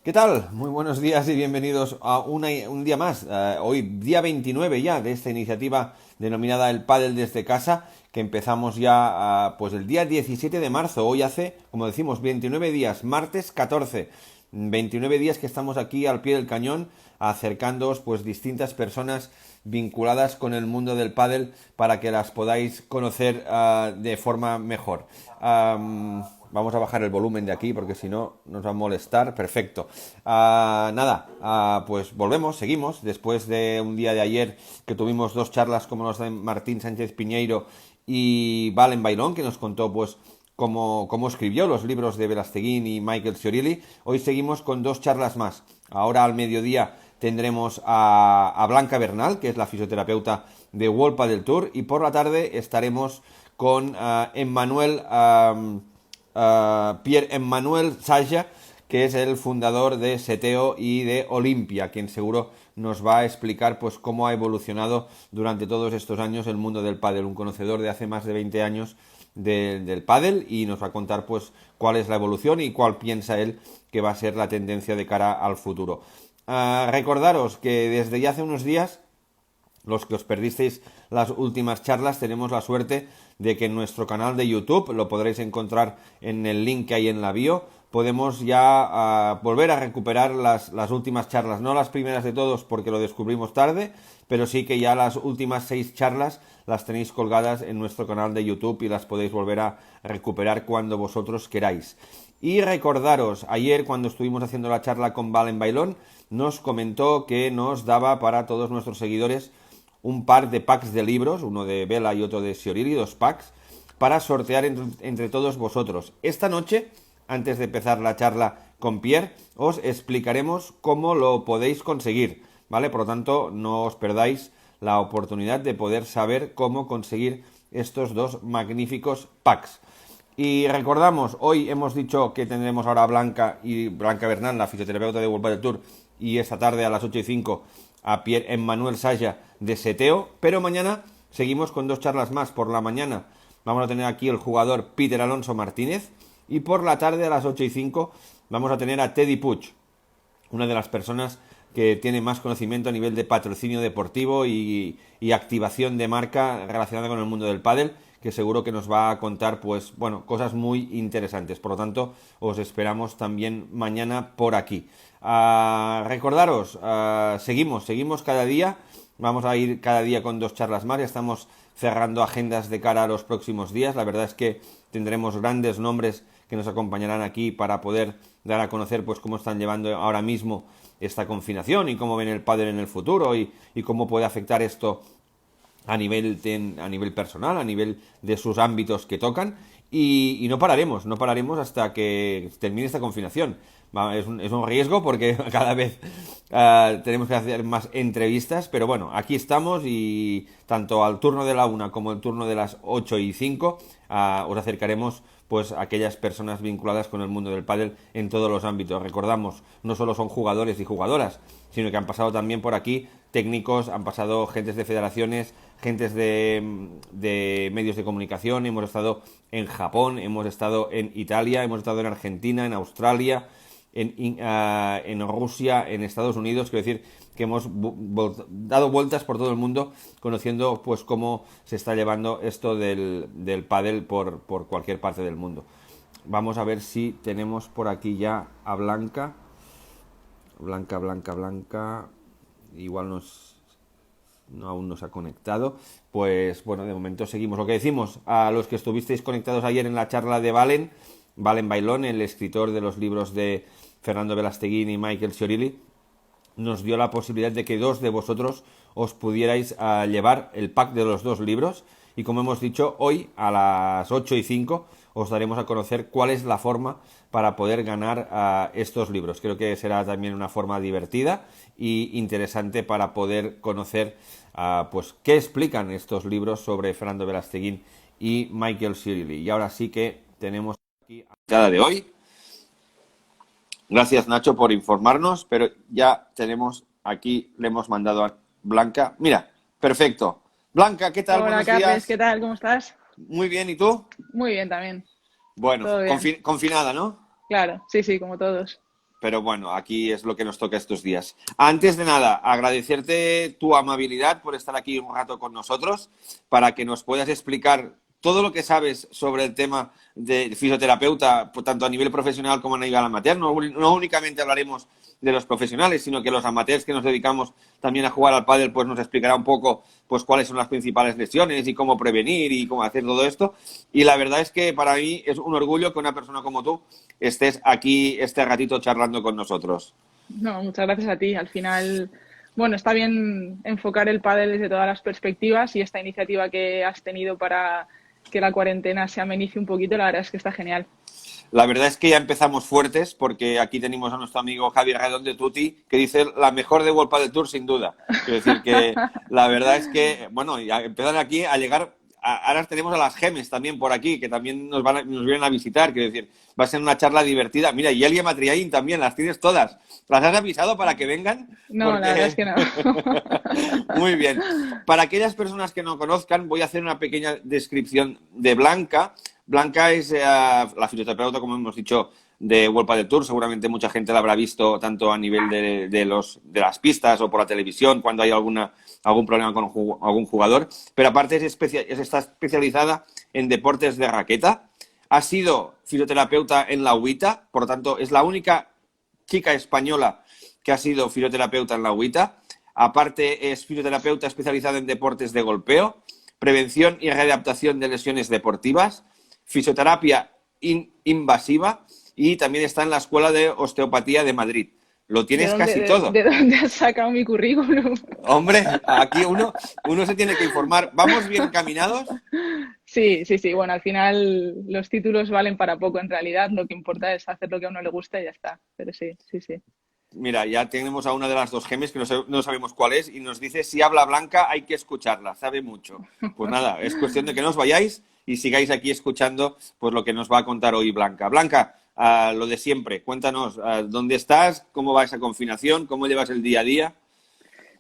¿Qué tal? Muy buenos días y bienvenidos a un día más. Hoy, día 29 ya de esta iniciativa denominada El Pádel desde casa, que empezamos ya pues el día 17 de marzo. Hoy hace, como decimos, 29 días, martes 14. 29 días que estamos aquí al pie del cañón, acercándoos pues distintas personas vinculadas con el mundo del pádel para que las podáis conocer de forma mejor. Vamos a bajar el volumen de aquí porque si no nos va a molestar. Perfecto. Nada, pues volvemos, seguimos. Después de un día de ayer que tuvimos dos charlas como los de Martín Sánchez Piñeiro y Valen Bailón, que nos contó pues cómo escribió los libros de Velasteguín y Michael Sciorili. Hoy seguimos con dos charlas más. Ahora al mediodía tendremos a Blanca Bernal, que es la fisioterapeuta de World Padel Tour, y por la tarde estaremos con Emmanuel... Pierre-Emmanuel Saja, que es el fundador de Seteo y de Olimpia, quien seguro nos va a explicar pues cómo ha evolucionado durante todos estos años el mundo del pádel, un conocedor de hace más de 20 años del pádel, y nos va a contar pues cuál es la evolución y cuál piensa él que va a ser la tendencia de cara al futuro. Recordaros que desde ya hace unos días, los que os perdisteis las últimas charlas, tenemos la suerte de que en nuestro canal de YouTube, lo podréis encontrar en el link que hay en la bio, podemos ya volver a recuperar las últimas charlas, no las primeras de todos porque lo descubrimos tarde, pero sí que ya las últimas 6 charlas las tenéis colgadas en nuestro canal de YouTube y las podéis volver a recuperar cuando vosotros queráis. Y recordaros, ayer cuando estuvimos haciendo la charla con Valen Bailón, nos comentó que nos daba para todos nuestros seguidores un par de packs de libros, uno de Vela y otro de Sciorili, 2 packs, para sortear entre todos vosotros. Esta noche, antes de empezar la charla con Pierre, os explicaremos cómo lo podéis conseguir, ¿vale? Por lo tanto, no os perdáis la oportunidad de poder saber cómo conseguir estos dos magníficos packs. Y recordamos, hoy hemos dicho que tendremos ahora a Blanca Bernal, la fisioterapeuta de World Padel Tour, y esta tarde a las 8:05 a Pierre-Emmanuel Saja de Seteo, pero mañana seguimos con dos charlas más. Por la mañana vamos a tener aquí el jugador Peter Alonso Martínez, y por la tarde a las 8:05 vamos a tener a Teddy Puig, una de las personas que tiene más conocimiento a nivel de patrocinio deportivo y activación de marca relacionada con el mundo del pádel, que seguro que nos va a contar pues bueno, cosas muy interesantes. Por lo tanto, os esperamos también mañana por aquí. Recordaros, seguimos cada día. Vamos a ir cada día con dos charlas más. Ya estamos cerrando agendas de cara a los próximos días. La verdad es que tendremos grandes nombres que nos acompañarán aquí para poder dar a conocer pues cómo están llevando ahora mismo esta confinación y cómo ven el pádel en el futuro y cómo puede afectar esto a nivel personal, a nivel de sus ámbitos que tocan, y no pararemos hasta que termine esta confinación. Es un riesgo porque cada vez tenemos que hacer más entrevistas, pero bueno, aquí estamos, y tanto al turno de la 1 como al turno de las 8:05 os acercaremos pues a aquellas personas vinculadas con el mundo del pádel en todos los ámbitos. Recordamos, no solo son jugadores y jugadoras, sino que han pasado también por aquí técnicos, han pasado gentes de federaciones, gentes de medios de comunicación. Hemos estado en Japón, hemos estado en Italia, hemos estado en Argentina, en Australia, en Rusia, en Estados Unidos. Quiero decir que hemos dado vueltas por todo el mundo conociendo pues cómo se está llevando esto del pádel por cualquier parte del mundo. Vamos a ver si tenemos por aquí ya a Blanca. Blanca. Igual aún no se ha conectado. Pues bueno, de momento seguimos. Lo que decimos, a los que estuvisteis conectados ayer en la charla de Valen Bailón, el escritor de los libros de Fernando Velasteguín y Michael Sciorili, nos dio la posibilidad de que dos de vosotros os pudierais llevar el pack de los dos libros, y como hemos dicho, hoy a las 8:05 os daremos a conocer cuál es la forma para poder ganar estos libros. Creo que será también una forma divertida y interesante para poder conocer pues qué explican estos libros sobre Fernando Velasteguín y Michael Sciorili. Y ahora sí que tenemos aquí a la invitada de hoy. Gracias, Nacho, por informarnos, pero ya tenemos aquí, le hemos mandado a Blanca. Mira, perfecto. Blanca, ¿qué tal? Hola, Buenos Carles, días. ¿qué tal? ¿Cómo estás? Muy bien, ¿y tú? Muy bien también, Bueno, todo bien. confinada, ¿no? Claro, sí, como todos. pero bueno, aquí es lo que nos toca estos días. Antes de nada, agradecerte tu amabilidad por estar aquí un rato con nosotros para que nos puedas explicar todo lo que sabes sobre el tema de fisioterapeuta, tanto a nivel profesional como a nivel amateur. No únicamente hablaremos de los profesionales, sino que los amateurs que nos dedicamos también a jugar al pádel, pues nos explicará un poco pues cuáles son las principales lesiones y cómo prevenir y cómo hacer todo esto. Y la verdad es que para mí es un orgullo que una persona como tú estés aquí este ratito charlando con nosotros. No, muchas gracias a ti. Al final, bueno, está bien enfocar el pádel desde todas las perspectivas y esta iniciativa que has tenido para que la cuarentena se amenice un poquito, la verdad es que está genial. La verdad es que ya empezamos fuertes porque aquí tenemos a nuestro amigo Javier Redón de Tuti que dice la mejor de World del Tour sin duda. Quiero decir que la verdad es que, bueno, ya empiezan aquí a llegar, ahora tenemos a las Gemes también por aquí que también nos vienen a visitar. Quiero decir, va a ser una charla divertida. Mira, y Elia Matriaín también, las tienes todas. ¿Las has avisado para que vengan? No, la verdad es Porque... que no. Muy bien. Para aquellas personas que no conozcan, voy a hacer una pequeña descripción de Blanca. Blanca es la fisioterapeuta, como hemos dicho, de World del Tour. Seguramente mucha gente la habrá visto tanto a nivel de las pistas o por la televisión cuando hay algún problema con algún jugador. Pero aparte está especializada en deportes de raqueta. Ha sido fisioterapeuta en la UITA, por lo tanto es la única chica española que ha sido fisioterapeuta en la UITA. Aparte es fisioterapeuta especializada en deportes de golpeo, prevención y readaptación de lesiones deportivas, fisioterapia invasiva y también está en la Escuela de Osteopatía de Madrid. Lo ¿De tienes dónde, casi todo. de dónde has sacado mi currículum? Hombre, aquí uno se tiene que informar. ¿Vamos bien caminados? Sí, sí, sí. Bueno, al final los títulos valen para poco en realidad. Lo que importa es hacer lo que a uno le gusta y ya está. Pero sí, sí, sí. Mira, ya tenemos a una de las dos gemes que no sabemos cuál es y nos dice si habla Blanca hay que escucharla, sabe mucho. Pues nada, es cuestión de que no os vayáis y sigáis aquí escuchando pues lo que nos va a contar hoy Blanca. Blanca, lo de siempre, cuéntanos, ¿dónde estás? ¿Cómo va esa confinación? ¿Cómo llevas el día a día?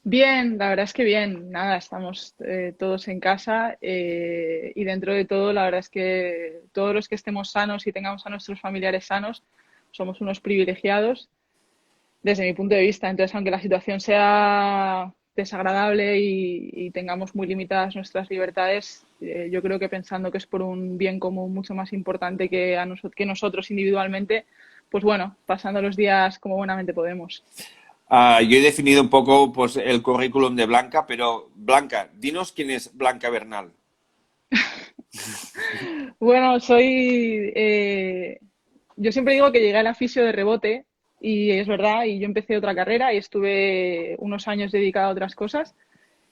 Bien, la verdad es que bien. Nada, estamos todos en casa y dentro de todo, la verdad es que todos los que estemos sanos y tengamos a nuestros familiares sanos, somos unos privilegiados desde mi punto de vista. Entonces, aunque la situación sea desagradable y tengamos muy limitadas nuestras libertades, yo creo que pensando que es por un bien común mucho más importante que nosotros individualmente, pues bueno, pasando los días como buenamente podemos. Yo he definido un poco pues, el currículum de Blanca, pero Blanca, dinos quién es Blanca Bernal. Bueno, yo siempre digo que llegué al fisio de rebote y es verdad, y yo empecé otra carrera y estuve unos años dedicada a otras cosas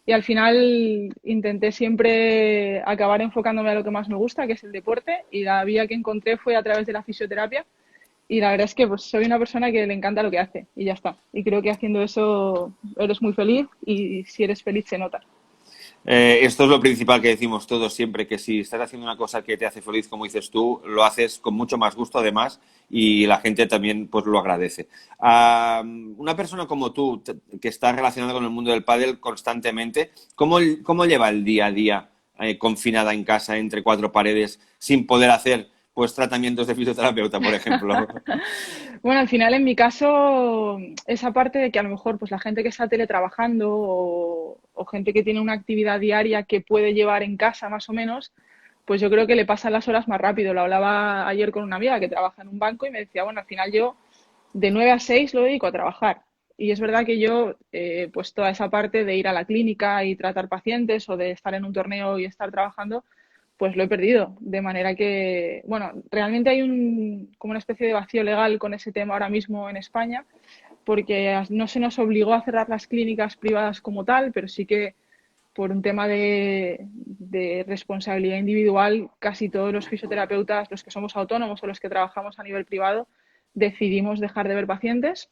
y al final intenté siempre acabar enfocándome a lo que más me gusta, que es el deporte, y la vía que encontré fue a través de la fisioterapia y la verdad es que pues soy una persona que le encanta lo que hace y ya está. Y creo que haciendo eso eres muy feliz y si eres feliz se nota. Esto es lo principal que decimos todos siempre, que si estás haciendo una cosa que te hace feliz, como dices tú, lo haces con mucho más gusto además y la gente también pues lo agradece. Una persona como tú, que está relacionada con el mundo del pádel constantemente, ¿cómo lleva el día a día confinada en casa entre cuatro paredes sin poder hacer pues tratamientos de fisioterapeuta, por ejemplo? Bueno, al final en mi caso, esa parte de que a lo mejor pues la gente que está teletrabajando o gente que tiene una actividad diaria que puede llevar en casa más o menos, pues yo creo que le pasan las horas más rápido. Lo hablaba ayer con una amiga que trabaja en un banco y me decía, bueno, al final yo de 9 a 6 lo dedico a trabajar. Y es verdad que yo, pues toda esa parte de ir a la clínica y tratar pacientes o de estar en un torneo y estar trabajando, pues lo he perdido. De manera que, bueno, realmente hay como una especie de vacío legal con ese tema ahora mismo en España, porque no se nos obligó a cerrar las clínicas privadas como tal, pero sí que por un tema de responsabilidad individual, casi todos los fisioterapeutas, los que somos autónomos o los que trabajamos a nivel privado, decidimos dejar de ver pacientes.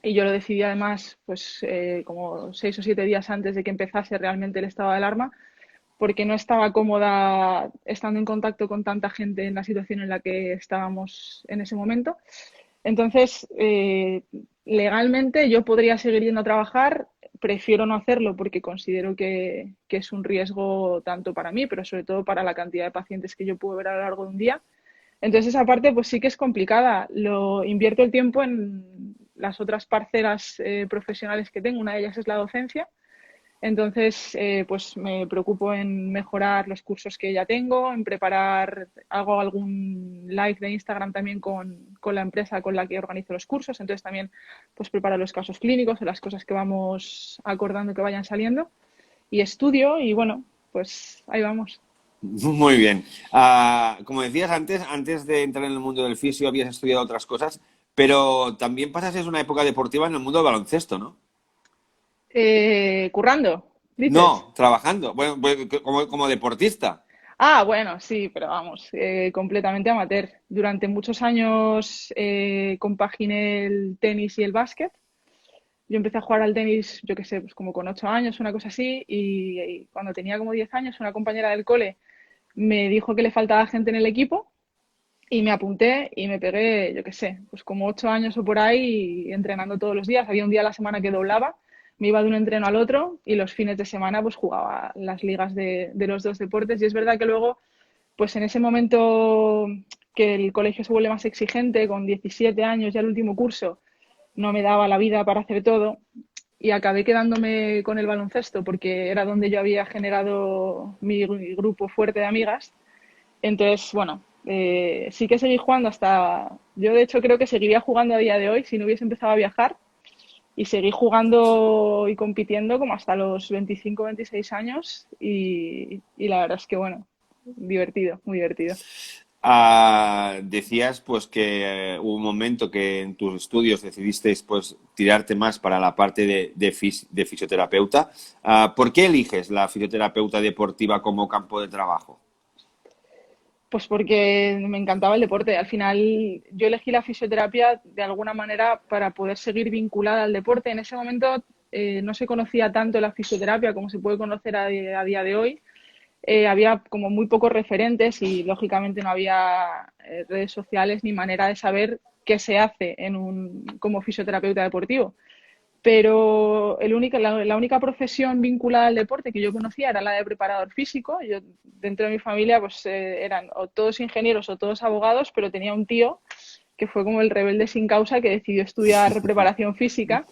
Y yo lo decidí además, pues como 6 o 7 días antes de que empezase realmente el estado de alarma, porque no estaba cómoda estando en contacto con tanta gente en la situación en la que estábamos en ese momento. Entonces, legalmente yo podría seguir yendo a trabajar, prefiero no hacerlo porque considero que es un riesgo tanto para mí, pero sobre todo para la cantidad de pacientes que yo puedo ver a lo largo de un día. Entonces esa parte pues sí que es complicada. Lo invierto el tiempo en las otras parcelas profesionales que tengo. Una de ellas es la docencia. Entonces, pues me preocupo en mejorar los cursos que ya tengo, en preparar, hago algún live de Instagram también con la empresa con la que organizo los cursos. Entonces también pues preparo los casos clínicos o las cosas que vamos acordando que vayan saliendo y estudio y bueno, pues ahí vamos. Muy bien. Como decías antes, antes de entrar en el mundo del fisio habías estudiado otras cosas, pero también pasaste una época deportiva en el mundo del baloncesto, ¿no? Currando, dices. No, trabajando, bueno, pues, como deportista. Ah, bueno, sí, pero vamos, completamente amateur. Durante muchos años compaginé el tenis y el básquet. Yo empecé a jugar al tenis, yo qué sé, pues como con 8 años, una cosa así, y cuando tenía como 10 años, una compañera del cole me dijo que le faltaba gente en el equipo y me apunté y me pegué, yo qué sé, pues como 8 años o por ahí entrenando todos los días. Había un día a la semana que doblaba, me iba de un entreno al otro y los fines de semana pues jugaba las ligas de los dos deportes. Y es verdad que luego, pues en ese momento que el colegio se vuelve más exigente, con 17 años ya el último curso, no me daba la vida para hacer todo y acabé quedándome con el baloncesto porque era donde yo había generado mi grupo fuerte de amigas. Entonces, bueno, sí que seguí jugando hasta, yo de hecho creo que seguiría jugando a día de hoy si no hubiese empezado a viajar y seguí jugando y compitiendo como hasta los 25, 26 años y la verdad es que, bueno, divertido, muy divertido. Decías pues que hubo un momento que en tus estudios decidiste pues tirarte más para la parte de fisioterapeuta. ¿Por qué eliges la fisioterapeuta deportiva como campo de trabajo? Pues porque me encantaba el deporte. Al final yo elegí la fisioterapia de alguna manera para poder seguir vinculada al deporte. En ese momento no se conocía tanto la fisioterapia como se puede conocer a día de hoy. Había como muy pocos referentes y lógicamente no había redes sociales ni manera de saber qué se hace como fisioterapeuta deportivo. Pero la única profesión vinculada al deporte que yo conocía era la de preparador físico. Yo, dentro de mi familia, pues eran o todos ingenieros o todos abogados, pero tenía un tío que fue como el rebelde sin causa que decidió estudiar preparación física.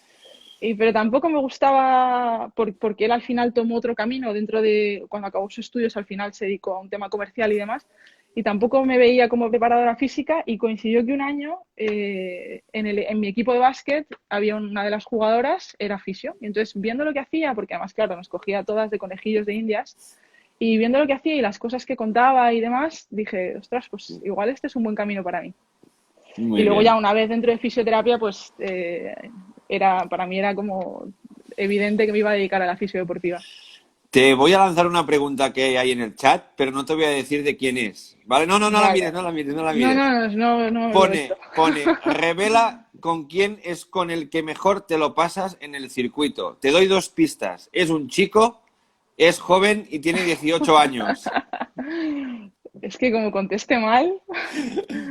Pero tampoco me gustaba porque él al final tomó otro camino dentro de, cuando acabó sus estudios, al final se dedicó a un tema comercial y demás. Y tampoco me veía como preparadora física y coincidió que un año en mi equipo de básquet había una de las jugadoras, era fisio. Y entonces, viendo lo que hacía, porque además, claro, nos cogía todas de conejillos de indias, y viendo lo que hacía y las cosas que contaba y demás, dije, ostras, pues igual este es un buen camino para mí. Y Muy luego ya bien. una vez dentro de fisioterapia, pues para mí era como evidente que me iba a dedicar a la fisiodeportiva. Te voy a lanzar una pregunta que hay en el chat, pero no te voy a decir de quién es. ¿Vale? No, no, no la mires, Vale. no la mires, no la No, mires. no, no, no me lo he visto. Revela con quién es con el que mejor te lo pasas en el circuito. Te doy dos pistas. Es un chico, es joven y tiene 18 años. Es que como conteste mal,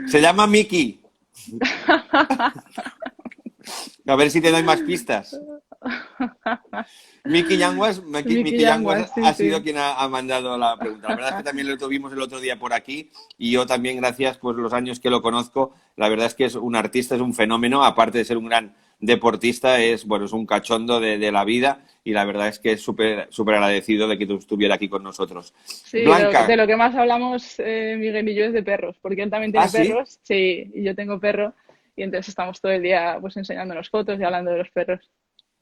Se llama Mickey. A ver si te doy más pistas. Miki Miki Yanguas Yanguas, sí, ha sido sí. quien ha mandado la pregunta. La verdad es que también lo tuvimos el otro día por aquí y yo también, gracias pues los años que lo conozco, la verdad es que es un artista, es un fenómeno, aparte de ser un gran deportista, es un cachondo de la vida y la verdad es que es súper agradecido de que tú estuviera aquí con nosotros. Sí, de Blanca, lo que más hablamos Miguel y yo es de perros, porque él también ¿ah, tiene sí? perros, sí, y yo tengo perro, y entonces estamos todo el día pues enseñándonos fotos y hablando de los perros.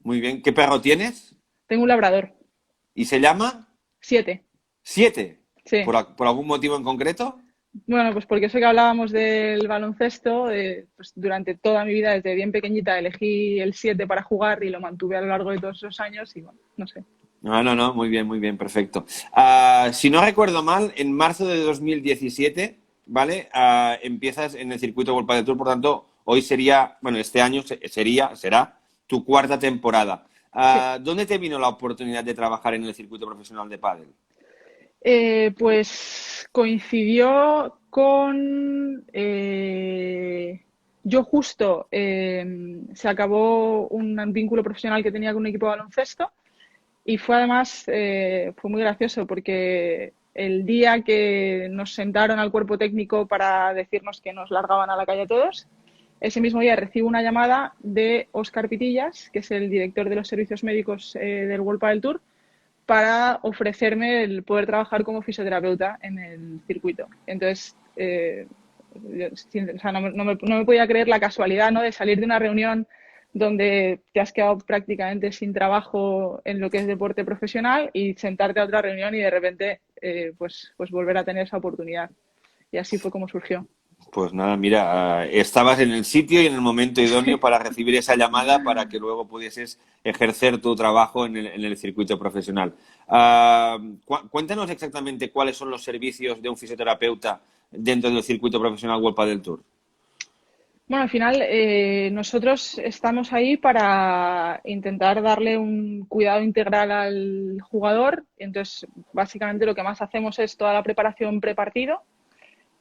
Muy bien. ¿Qué perro tienes? Tengo un labrador, ¿Y se llama? 7, Siete. sí. ¿Por algún motivo en concreto? Bueno, pues porque eso que hablábamos del baloncesto, pues durante toda mi vida, desde bien pequeñita, elegí el 7 para jugar y lo mantuve a lo largo de todos esos años y bueno, no sé. No, no, no, muy bien, perfecto. Si no recuerdo mal, en marzo de 2017, ¿vale? Empiezas en el circuito World Padel Tour, por tanto, hoy sería, bueno, este año será tu cuarta temporada. Sí. ¿Dónde te vino la oportunidad de trabajar en el circuito profesional de pádel? Pues coincidió con... yo justo se acabó un vínculo profesional que tenía con un equipo de baloncesto y fue además, fue muy gracioso porque el día que nos sentaron al cuerpo técnico para decirnos que nos largaban a la calle a todos, ese mismo día recibo una llamada de Óscar Pitillas, que es el director de los servicios médicos del World Padel Tour, para ofrecerme el poder trabajar como fisioterapeuta en el circuito. Entonces, o sea, no me podía creer la casualidad, ¿no?, de salir de una reunión donde te has quedado prácticamente sin trabajo en lo que es deporte profesional y sentarte a otra reunión y de repente pues volver a tener esa oportunidad. Y así fue como surgió. Pues nada, mira, estabas en el sitio y en el momento idóneo para recibir esa llamada para que luego pudieses ejercer tu trabajo en el circuito profesional. Cuéntanos exactamente cuáles son los servicios de un fisioterapeuta dentro del circuito profesional World Padel Tour. Bueno, al final nosotros estamos ahí para intentar darle un cuidado integral al jugador. Entonces, básicamente lo que más hacemos es toda la preparación prepartido,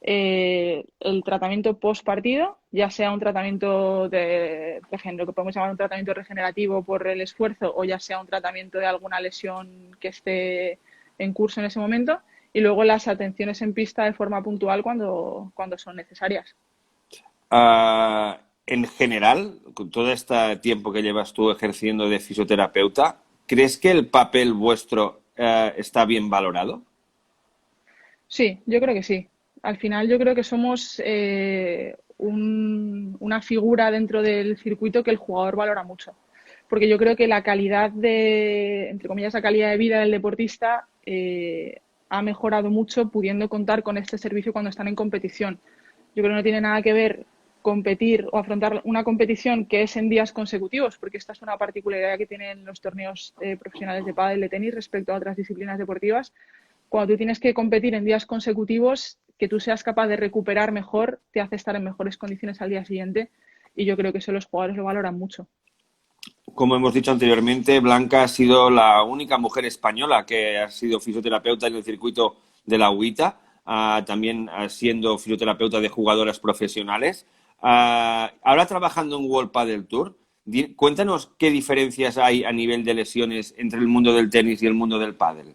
el tratamiento post partido, ya sea un tratamiento por ejemplo, que podemos llamar un tratamiento regenerativo por el esfuerzo o ya sea un tratamiento de alguna lesión que esté en curso en ese momento, y luego las atenciones en pista de forma puntual cuando son necesarias. En general, con todo este tiempo que llevas tú ejerciendo de fisioterapeuta, ¿crees que el papel vuestro está bien valorado? Sí, yo creo que sí. Al final yo creo que somos una figura dentro del circuito que el jugador valora mucho. Porque yo creo que la calidad entre comillas, la calidad de vida del deportista ha mejorado mucho pudiendo contar con este servicio cuando están en competición. Yo creo que no tiene nada que ver competir o afrontar una competición que es en días consecutivos, porque esta es una particularidad que tienen los torneos profesionales de pádel, de tenis respecto a otras disciplinas deportivas. Cuando tú tienes que competir en días consecutivos, que tú seas capaz de recuperar mejor, te hace estar en mejores condiciones al día siguiente, y yo creo que eso los jugadores lo valoran mucho. Como hemos dicho anteriormente, Blanca ha sido la única mujer española que ha sido fisioterapeuta en el circuito de la UITA, también siendo fisioterapeuta de jugadoras profesionales. Ahora trabajando en World Padel Tour, cuéntanos qué diferencias hay a nivel de lesiones entre el mundo del tenis y el mundo del pádel.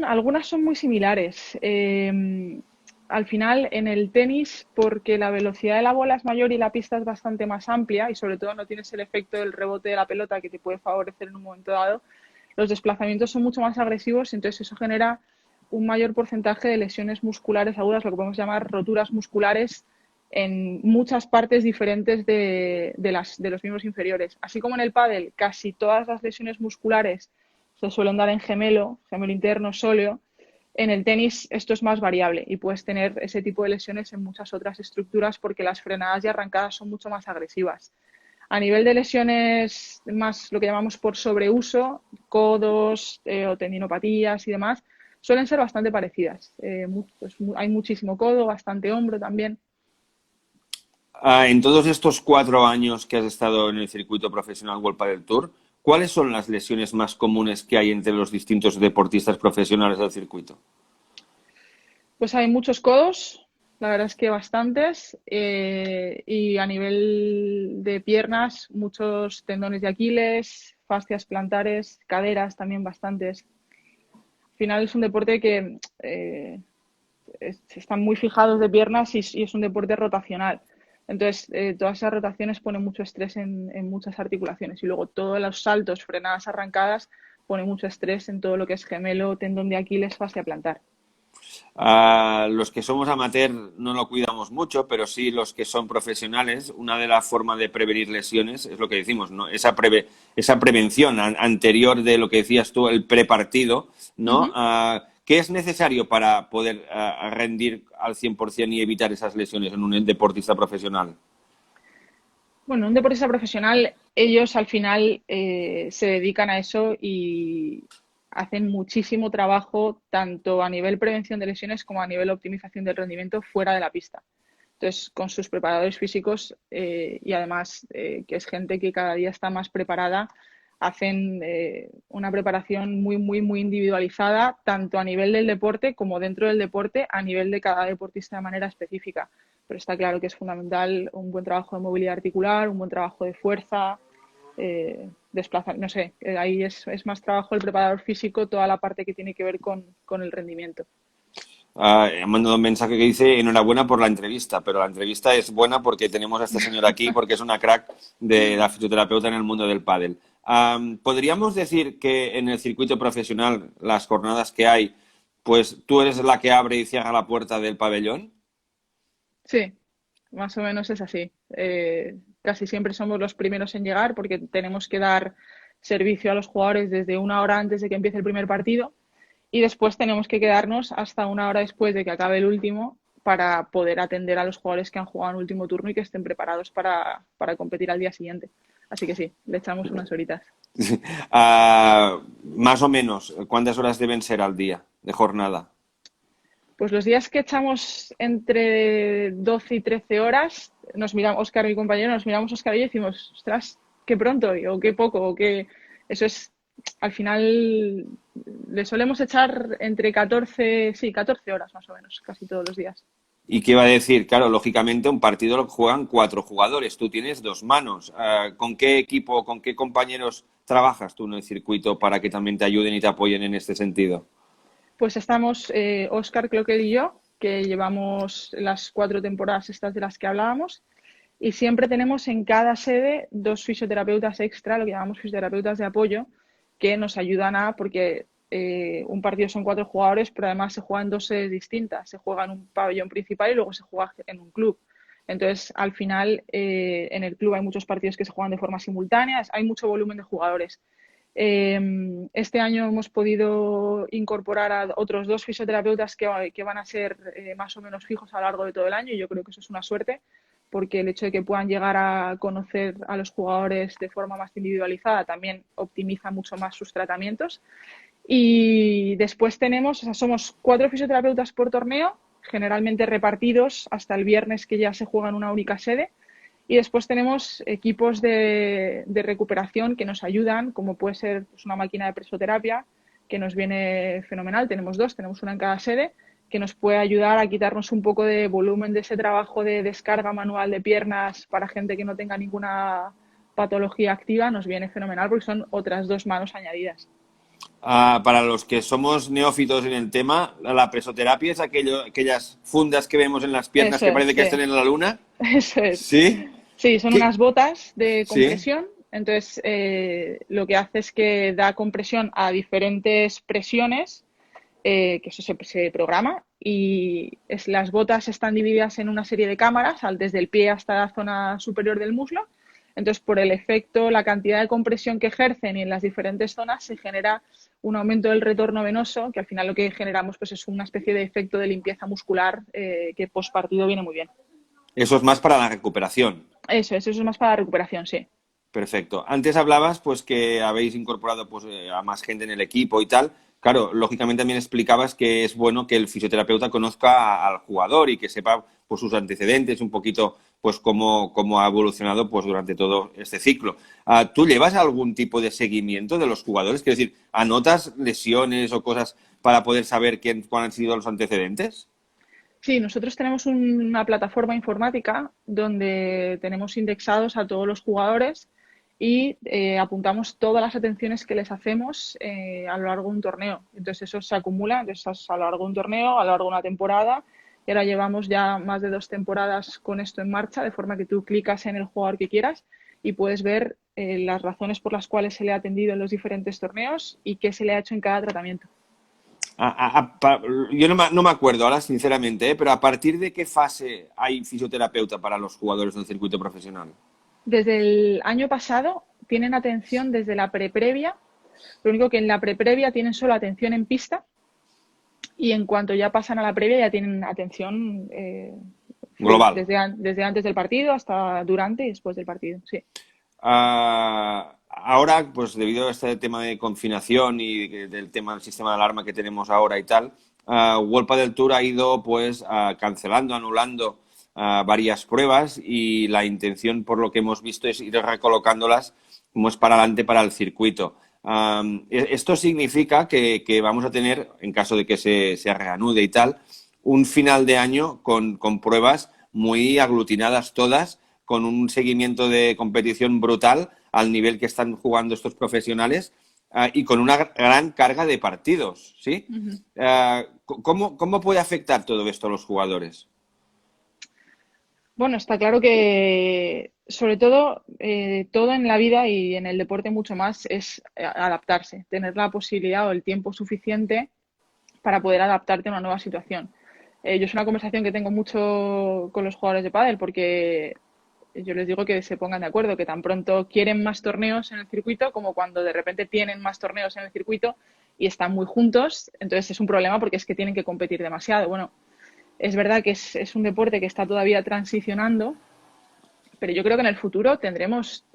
Algunas son muy similares. Al final, en el tenis, porque la velocidad de la bola es mayor y la pista es bastante más amplia y sobre todo no tienes el efecto del rebote de la pelota que te puede favorecer en un momento dado, los desplazamientos son mucho más agresivos, entonces eso genera un mayor porcentaje de lesiones musculares agudas, lo que podemos llamar roturas musculares, en muchas partes diferentes de los miembros inferiores. Así como en el pádel, casi todas las lesiones musculares se suelen dar en gemelo interno, sóleo. En el tenis esto es más variable y puedes tener ese tipo de lesiones en muchas otras estructuras porque las frenadas y arrancadas son mucho más agresivas. A nivel de lesiones más lo que llamamos por sobreuso, codos o tendinopatías y demás, suelen ser bastante parecidas. Pues hay muchísimo codo, bastante hombro también. En todos estos 4 años que has estado en el circuito profesional World Padel Tour, ¿cuáles son las lesiones más comunes que hay entre los distintos deportistas profesionales del circuito? Pues hay muchos codos, la verdad es que bastantes, y a nivel de piernas, muchos tendones de Aquiles, fascias plantares, caderas también bastantes. Al final es un deporte que están muy fijados de piernas y es un deporte rotacional. Entonces, todas esas rotaciones ponen mucho estrés en muchas articulaciones y luego todos los saltos, frenadas, arrancadas, ponen mucho estrés en todo lo que es gemelo, tendón de Aquiles, fascia plantar. Los que somos amateur no lo cuidamos mucho, pero sí los que son profesionales, una de las formas de prevenir lesiones es lo que decimos, ¿no? Esa prevención anterior de lo que decías tú, el prepartido, ¿no? ¿Qué es necesario para poder rendir al 100% y evitar esas lesiones en un deportista profesional? Bueno, un deportista profesional, ellos al final se dedican a eso y hacen muchísimo trabajo tanto a nivel prevención de lesiones como a nivel optimización del rendimiento fuera de la pista. Entonces, con sus preparadores físicos y además que es gente que cada día está más preparada, hacen una preparación muy, muy, muy individualizada, tanto a nivel del deporte como dentro del deporte, a nivel de cada deportista de manera específica. Pero está claro que es fundamental un buen trabajo de movilidad articular, un buen trabajo de fuerza, desplazar, no sé, ahí es más trabajo el preparador físico, toda la parte que tiene que ver con el rendimiento. Me han mandado un mensaje que dice enhorabuena por la entrevista, pero la entrevista es buena porque tenemos a esta señora aquí porque es una crack de la fisioterapeuta en el mundo del pádel. ¿Podríamos decir que en el circuito profesional, las jornadas que hay, pues tú eres la que abre y cierra la puerta del pabellón? Sí, más o menos es así. Casi siempre somos los primeros en llegar porque tenemos que dar servicio a los jugadores desde una hora antes de que empiece el primer partido y después tenemos que quedarnos hasta una hora después de que acabe el último para poder atender a los jugadores que han jugado en último turno y que estén preparados para competir al día siguiente. Así que sí, le echamos unas horitas. Más o menos, ¿cuántas horas deben ser al día de jornada? Pues los días que echamos entre 12 y 13 horas, nos miramos, Óscar, mi compañero, nos miramos Óscar y yo y decimos, ostras, qué pronto, o qué poco, o qué... Eso es, al final, le solemos echar entre 14, sí, 14 horas más o menos, casi todos los días. ¿Y qué va a decir? Claro, lógicamente un partido lo juegan 4 jugadores, tú tienes 2 manos. ¿Con qué equipo, con qué compañeros trabajas tú en el circuito para que también te ayuden y te apoyen en este sentido? Pues estamos Óscar, Cloquer y yo, que llevamos las 4 temporadas estas de las que hablábamos, y siempre tenemos en cada sede 2 fisioterapeutas extra, lo que llamamos fisioterapeutas de apoyo, que nos ayudan porque un partido son 4 jugadores, pero además se juega en 2 sedes distintas. Se juega en un pabellón principal y luego se juega en un club. Entonces, al final, en el club hay muchos partidos que se juegan de forma simultánea, hay mucho volumen de jugadores. Este año hemos podido incorporar a otros 2 fisioterapeutas que van a ser más o menos fijos a lo largo de todo el año y yo creo que eso es una suerte porque el hecho de que puedan llegar a conocer a los jugadores de forma más individualizada también optimiza mucho más sus tratamientos. Y después tenemos, o sea, somos 4 fisioterapeutas por torneo, generalmente repartidos hasta el viernes que ya se juega en una única sede. Y después tenemos equipos de recuperación que nos ayudan, como puede ser pues, una máquina de presoterapia, que nos viene fenomenal. Tenemos 2, tenemos una en cada sede, que nos puede ayudar a quitarnos un poco de volumen de ese trabajo de descarga manual de piernas para gente que no tenga ninguna patología activa. Nos viene fenomenal porque son otras 2 manos añadidas. Para los que somos neófitos en el tema, la presoterapia es aquellas fundas que vemos en las piernas Eso que es, parece que sí. estén en la luna. Eso es. ¿Sí? Sí, son ¿Qué? unas botas de ¿Sí? compresión. Entonces, lo que hace es que da compresión a diferentes presiones, que eso se programa. Y las botas están divididas en una serie de cámaras, desde el pie hasta la zona superior del muslo. Entonces, por el efecto, la cantidad de compresión que ejercen y en las diferentes zonas se genera un aumento del retorno venoso, que al final lo que generamos pues, es una especie de efecto de limpieza muscular que post partido viene muy bien. Eso es más para la recuperación. Eso es más para la recuperación, sí. Perfecto. Antes hablabas pues que habéis incorporado pues a más gente en el equipo y tal. Claro, lógicamente también explicabas que es bueno que el fisioterapeuta conozca al jugador y que sepa pues sus antecedentes, un poquito pues cómo ha evolucionado pues durante todo este ciclo. ¿Tú llevas algún tipo de seguimiento de los jugadores? Quiero decir, ¿anotas lesiones o cosas para poder saber cuáles han sido los antecedentes? Sí, nosotros tenemos una plataforma informática donde tenemos indexados a todos los jugadores y apuntamos todas las atenciones que les hacemos a lo largo de un torneo. Entonces eso se acumula, entonces a lo largo de un torneo, a lo largo de una temporada. Y ahora llevamos ya más de 2 temporadas con esto en marcha, de forma que tú clicas en el jugador que quieras y puedes ver las razones por las cuales se le ha atendido en los diferentes torneos y qué se le ha hecho en cada tratamiento. Yo no me acuerdo ahora, sinceramente, pero ¿a partir de qué fase hay fisioterapeuta para los jugadores del circuito profesional? Desde el año pasado tienen atención desde la preprevia, lo único que en la preprevia tienen solo atención en pista y en cuanto ya pasan a la previa ya tienen atención full, Global. desde antes del partido hasta durante y después del partido, sí. Ahora, pues debido a este tema de confinación y del tema del sistema de alarma que tenemos ahora y tal, World Padel Tour ha ido pues cancelando, anulando varias pruebas y la intención, por lo que hemos visto, es ir recolocándolas como es para adelante para el circuito. Esto significa que vamos a tener, en caso de que se reanude y tal, un final de año con pruebas muy aglutinadas todas, con un seguimiento de competición brutal. al nivel que están jugando estos profesionales y con una gran carga de partidos, ¿sí? Ujú. ¿Cómo puede afectar todo esto a los jugadores? Bueno, está claro que sobre todo, todo en la vida y en el deporte mucho más es adaptarse, tener la posibilidad o el tiempo suficiente para poder adaptarte a una nueva situación. Yo es una conversación que tengo mucho con los jugadores de pádel porque yo les digo que se pongan de acuerdo, que tan pronto quieren más torneos en el circuito como cuando de repente tienen más torneos en el circuito y están muy juntos, entonces es un problema porque es que tienen que competir demasiado. Bueno, es verdad que es un deporte que está todavía transicionando, pero yo creo que en el futuro tendremos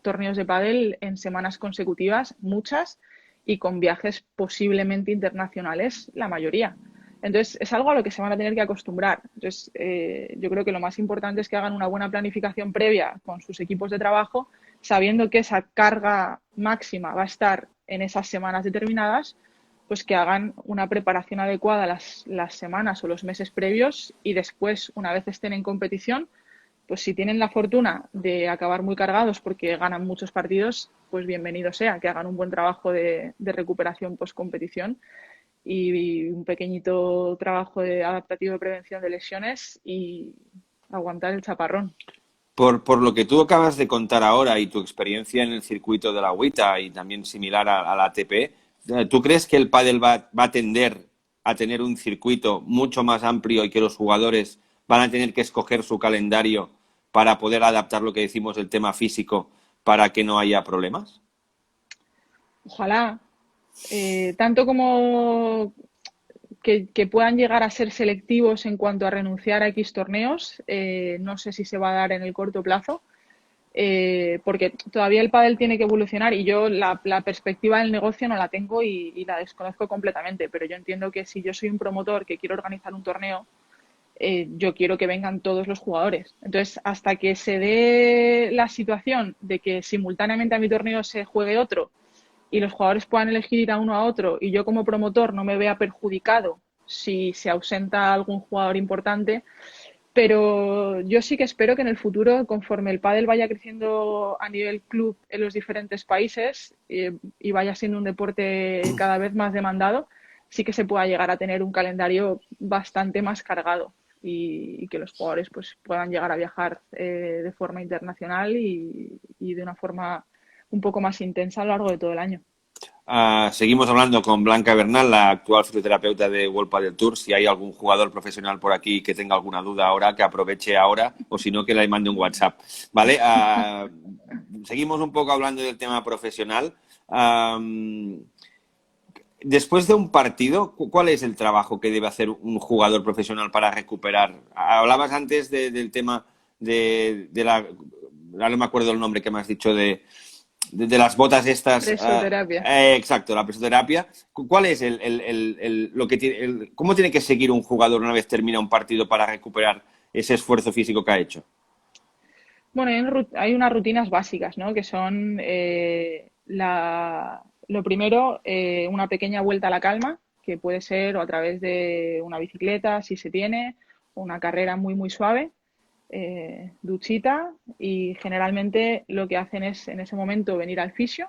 torneos de pádel en semanas consecutivas, muchas, y con viajes posiblemente internacionales, la mayoría. Entonces, es algo a lo que se van a tener que acostumbrar. Entonces, yo creo que lo más importante es que hagan una buena planificación previa con sus equipos de trabajo, sabiendo que esa carga máxima va a estar en esas semanas determinadas, pues que hagan una preparación adecuada las semanas o los meses previos y después, una vez estén en competición, pues si tienen la fortuna de acabar muy cargados porque ganan muchos partidos, pues bienvenido sea, que hagan un buen trabajo de recuperación post-competición y un pequeñito trabajo de adaptativo de prevención de lesiones y aguantar el chaparrón. Por lo que tú acabas de contar ahora y tu experiencia en el circuito de la agüita y también similar a la ATP, ¿tú crees que el pádel va a tender a tener un circuito mucho más amplio y que los jugadores van a tener que escoger su calendario para poder adaptar lo que decimos del tema físico para que no haya problemas? Ojalá, tanto como que puedan llegar a ser selectivos en cuanto a renunciar a X torneos, no sé si se va a dar en el corto plazo, porque todavía el pádel tiene que evolucionar y yo la perspectiva del negocio no la tengo y la desconozco completamente, pero yo entiendo que si yo soy un promotor que quiero organizar un torneo, yo quiero que vengan todos los jugadores. Entonces, hasta que se dé la situación de que simultáneamente a mi torneo se juegue otro y los jugadores puedan elegir ir a uno a otro y yo como promotor no me vea perjudicado si se ausenta algún jugador importante, pero yo sí que espero que en el futuro, conforme el pádel vaya creciendo a nivel club en los diferentes países y vaya siendo un deporte cada vez más demandado, sí que se pueda llegar a tener un calendario bastante más cargado y que los jugadores pues puedan llegar a viajar de forma internacional y de una forma un poco más intensa a lo largo de todo el año. Seguimos hablando con Blanca Bernal, la actual fisioterapeuta de World Padel Tour. Si hay algún jugador profesional por aquí que tenga alguna duda ahora, que aproveche ahora, o si no, que le mande un WhatsApp. ¿Vale? Seguimos un poco hablando del tema profesional. Después de un partido, ¿cuál es el trabajo que debe hacer un jugador profesional para recuperar? Hablabas antes del tema de la... Ahora no me acuerdo el nombre que me has dicho de las botas estas. Presoterapia. Exacto, la presoterapia. ¿Cuál es lo que tiene, cómo tiene que seguir un jugador una vez termina un partido para recuperar ese esfuerzo físico que ha hecho? Bueno, hay unas rutinas básicas, ¿no? Que son lo primero, una pequeña vuelta a la calma, que puede ser o a través de una bicicleta, si se tiene, o una carrera muy, muy suave, duchita, y generalmente lo que hacen es en ese momento venir al fisio.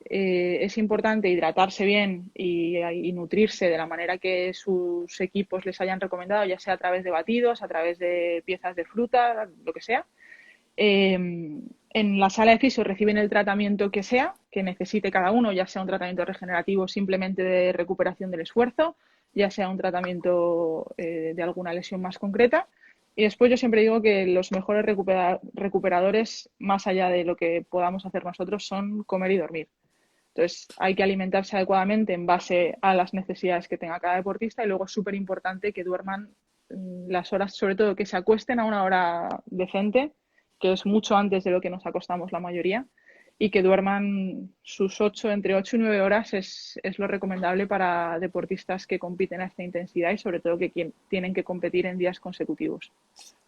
Es importante hidratarse bien y nutrirse de la manera que sus equipos les hayan recomendado, ya sea a través de batidos, a través de piezas de fruta, lo que sea. En la sala de fisio reciben el tratamiento que sea, que necesite cada uno, ya sea un tratamiento regenerativo simplemente de recuperación del esfuerzo, ya sea un tratamiento de alguna lesión más concreta. Y después yo siempre digo que los mejores recuperadores, más allá de lo que podamos hacer nosotros, son comer y dormir. Entonces hay que alimentarse adecuadamente en base a las necesidades que tenga cada deportista y luego es súper importante que duerman las horas, sobre todo que se acuesten a una hora decente, que es mucho antes de lo que nos acostamos la mayoría, y que duerman sus entre 8 y 9 horas es lo recomendable para deportistas que compiten a esta intensidad y sobre todo que tienen que competir en días consecutivos.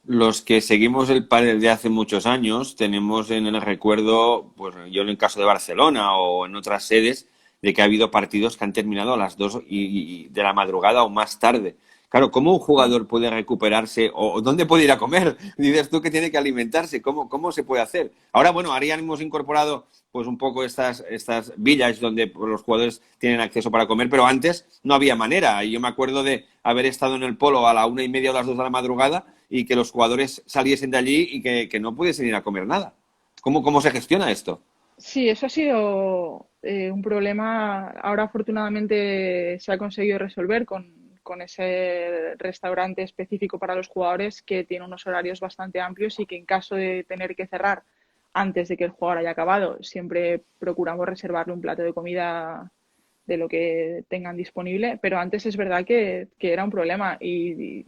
Los que seguimos el pádel de hace muchos años tenemos en el recuerdo, pues yo en el caso de Barcelona o en otras sedes, de que ha habido partidos que han terminado a las 2 de la madrugada o más tarde. Claro, ¿cómo un jugador puede recuperarse o dónde puede ir a comer? Dices tú que tiene que alimentarse, ¿cómo se puede hacer? Ahora, bueno, ahora ya hemos incorporado pues un poco estas villas donde pues, los jugadores tienen acceso para comer, pero antes no había manera. Y yo me acuerdo de haber estado en el polo a la 1:30 o las 2 de la madrugada y que los jugadores saliesen de allí y que no pudiesen ir a comer nada. ¿Cómo se gestiona esto? Sí, eso ha sido un problema. Ahora, afortunadamente, se ha conseguido resolver con ese restaurante específico para los jugadores que tiene unos horarios bastante amplios y que en caso de tener que cerrar antes de que el jugador haya acabado, siempre procuramos reservarle un plato de comida de lo que tengan disponible, pero antes es verdad que era un problema y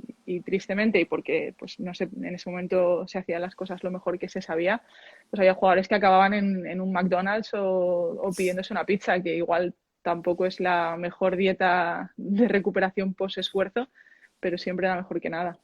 tristemente, y porque pues no sé, en ese momento se hacían las cosas lo mejor que se sabía, pues había jugadores que acababan en un McDonald's o pidiéndose una pizza, que igual tampoco es la mejor dieta de recuperación post-esfuerzo, pero siempre era mejor que nada.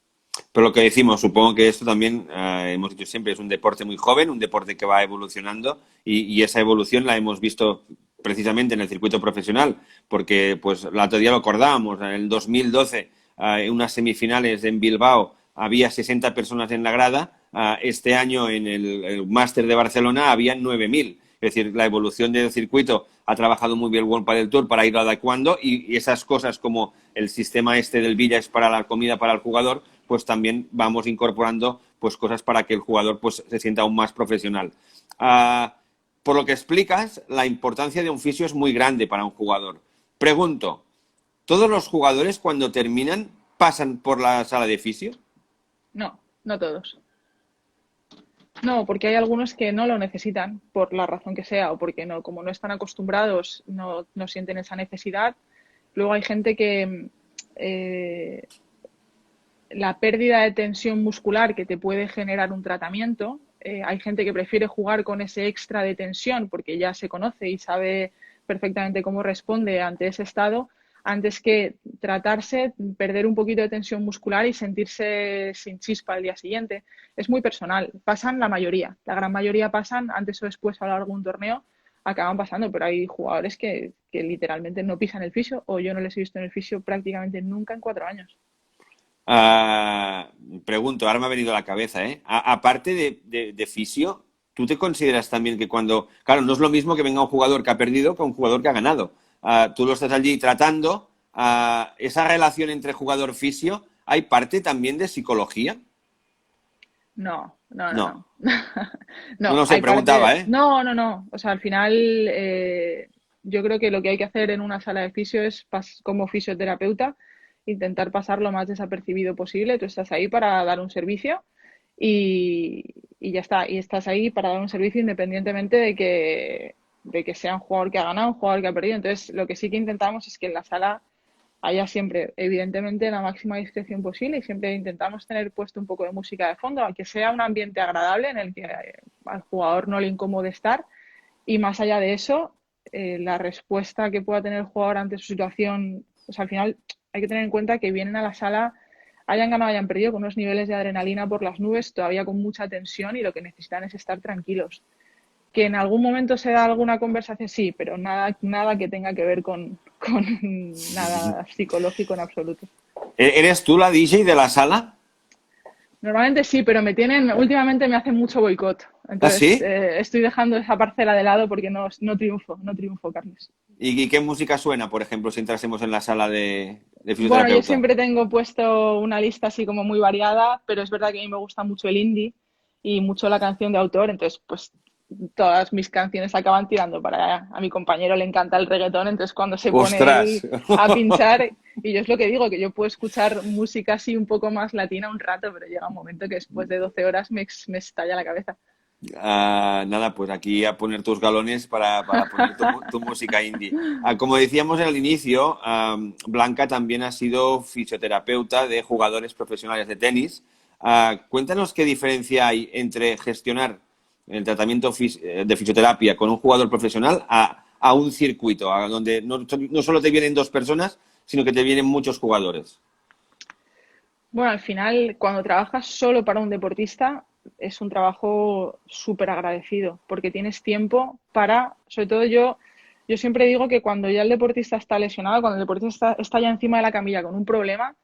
Pero lo que decimos, supongo que esto también, hemos dicho siempre, es un deporte muy joven, un deporte que va evolucionando y esa evolución la hemos visto precisamente en el circuito profesional, porque pues el otro día lo acordábamos, en el 2012, en unas semifinales en Bilbao había 60 personas en la grada, este año en el Máster de Barcelona habían 9.000. Es decir, la evolución del circuito ha trabajado muy bien el World Padel Tour para ir adecuando y esas cosas como el sistema este del village para la comida para el jugador, pues también vamos incorporando pues cosas para que el jugador pues se sienta aún más profesional. Por lo que explicas, la importancia de un fisio es muy grande para un jugador. Pregunto, ¿todos los jugadores cuando terminan pasan por la sala de fisio? No, no todos. No, porque hay algunos que no lo necesitan por la razón que sea o porque no, como no están acostumbrados, no sienten esa necesidad. Luego hay gente que eh, la pérdida de tensión muscular que te puede generar un tratamiento, hay gente que prefiere jugar con ese extra de tensión porque ya se conoce y sabe perfectamente cómo responde ante ese estado, antes que tratarse, perder un poquito de tensión muscular y sentirse sin chispa al día siguiente. Es muy personal. Pasan la mayoría. La gran mayoría pasan antes o después a lo largo de un torneo, acaban pasando, pero hay jugadores que literalmente no pisan el fisio o yo no les he visto en el fisio prácticamente nunca en 4 años. Ah, pregunto, ahora me ha venido a la cabeza, ¿eh? Aparte de fisio, ¿tú te consideras también que cuando... Claro, no es lo mismo que venga un jugador que ha perdido que un jugador que ha ganado. Tú lo estás allí tratando. Esa relación entre jugador-fisio, ¿hay parte también de psicología? No, no, no, No, no. no No, lo sé, hay parte. preguntaba, ¿eh? No, no, no. O sea, al final, yo creo que lo que hay que hacer en una sala de fisio es, como fisioterapeuta, intentar pasar lo más desapercibido posible. Tú estás ahí para dar un servicio y ya está. Y estás ahí para dar un servicio independientemente de que sea un jugador que ha ganado, un jugador que ha perdido. Entonces, lo que sí que intentamos es que en la sala haya siempre, evidentemente, la máxima discreción posible y siempre intentamos tener puesto un poco de música de fondo, aunque sea un ambiente agradable en el que al jugador no le incomode estar. Y más allá de eso, la respuesta que pueda tener el jugador ante su situación, pues al final hay que tener en cuenta que vienen a la sala, hayan ganado, hayan perdido, con unos niveles de adrenalina por las nubes, todavía con mucha tensión y lo que necesitan es estar tranquilos. Que en algún momento se da alguna conversación, sí, pero nada, nada que tenga que ver con nada psicológico en absoluto. ¿Eres tú la DJ de la sala? Normalmente sí, pero últimamente me hacen mucho boicot. ¿Ah, Entonces sí? estoy dejando esa parcela de lado porque no triunfo, Carlos. ¿Y qué música suena, por ejemplo, si entrásemos en la sala de Bueno, yo fisioterapeuta? siempre tengo puesto una lista así como muy variada, pero es verdad que a mí me gusta mucho el indie y mucho la canción de autor, entonces pues todas mis canciones acaban tirando para a mi compañero le encanta el reggaetón, entonces cuando se pone ¡Ostras! él a pinchar, y yo es lo que digo, que yo puedo escuchar música así un poco más latina un rato, pero llega un momento que después de 12 horas me estalla la cabeza. Nada, pues aquí a poner tus galones para poner tu música indie. Como decíamos al inicio, Blanca también ha sido fisioterapeuta de jugadores profesionales de tenis. Cuéntanos qué diferencia hay entre gestionar el tratamiento de fisioterapia con un jugador profesional a un circuito, donde no solo te vienen dos personas, sino que te vienen muchos jugadores. Bueno, al final, cuando trabajas solo para un deportista, es un trabajo súper agradecido, porque tienes tiempo para, sobre todo yo siempre digo que cuando ya el deportista está lesionado, cuando el deportista está ya encima de la camilla con un problema,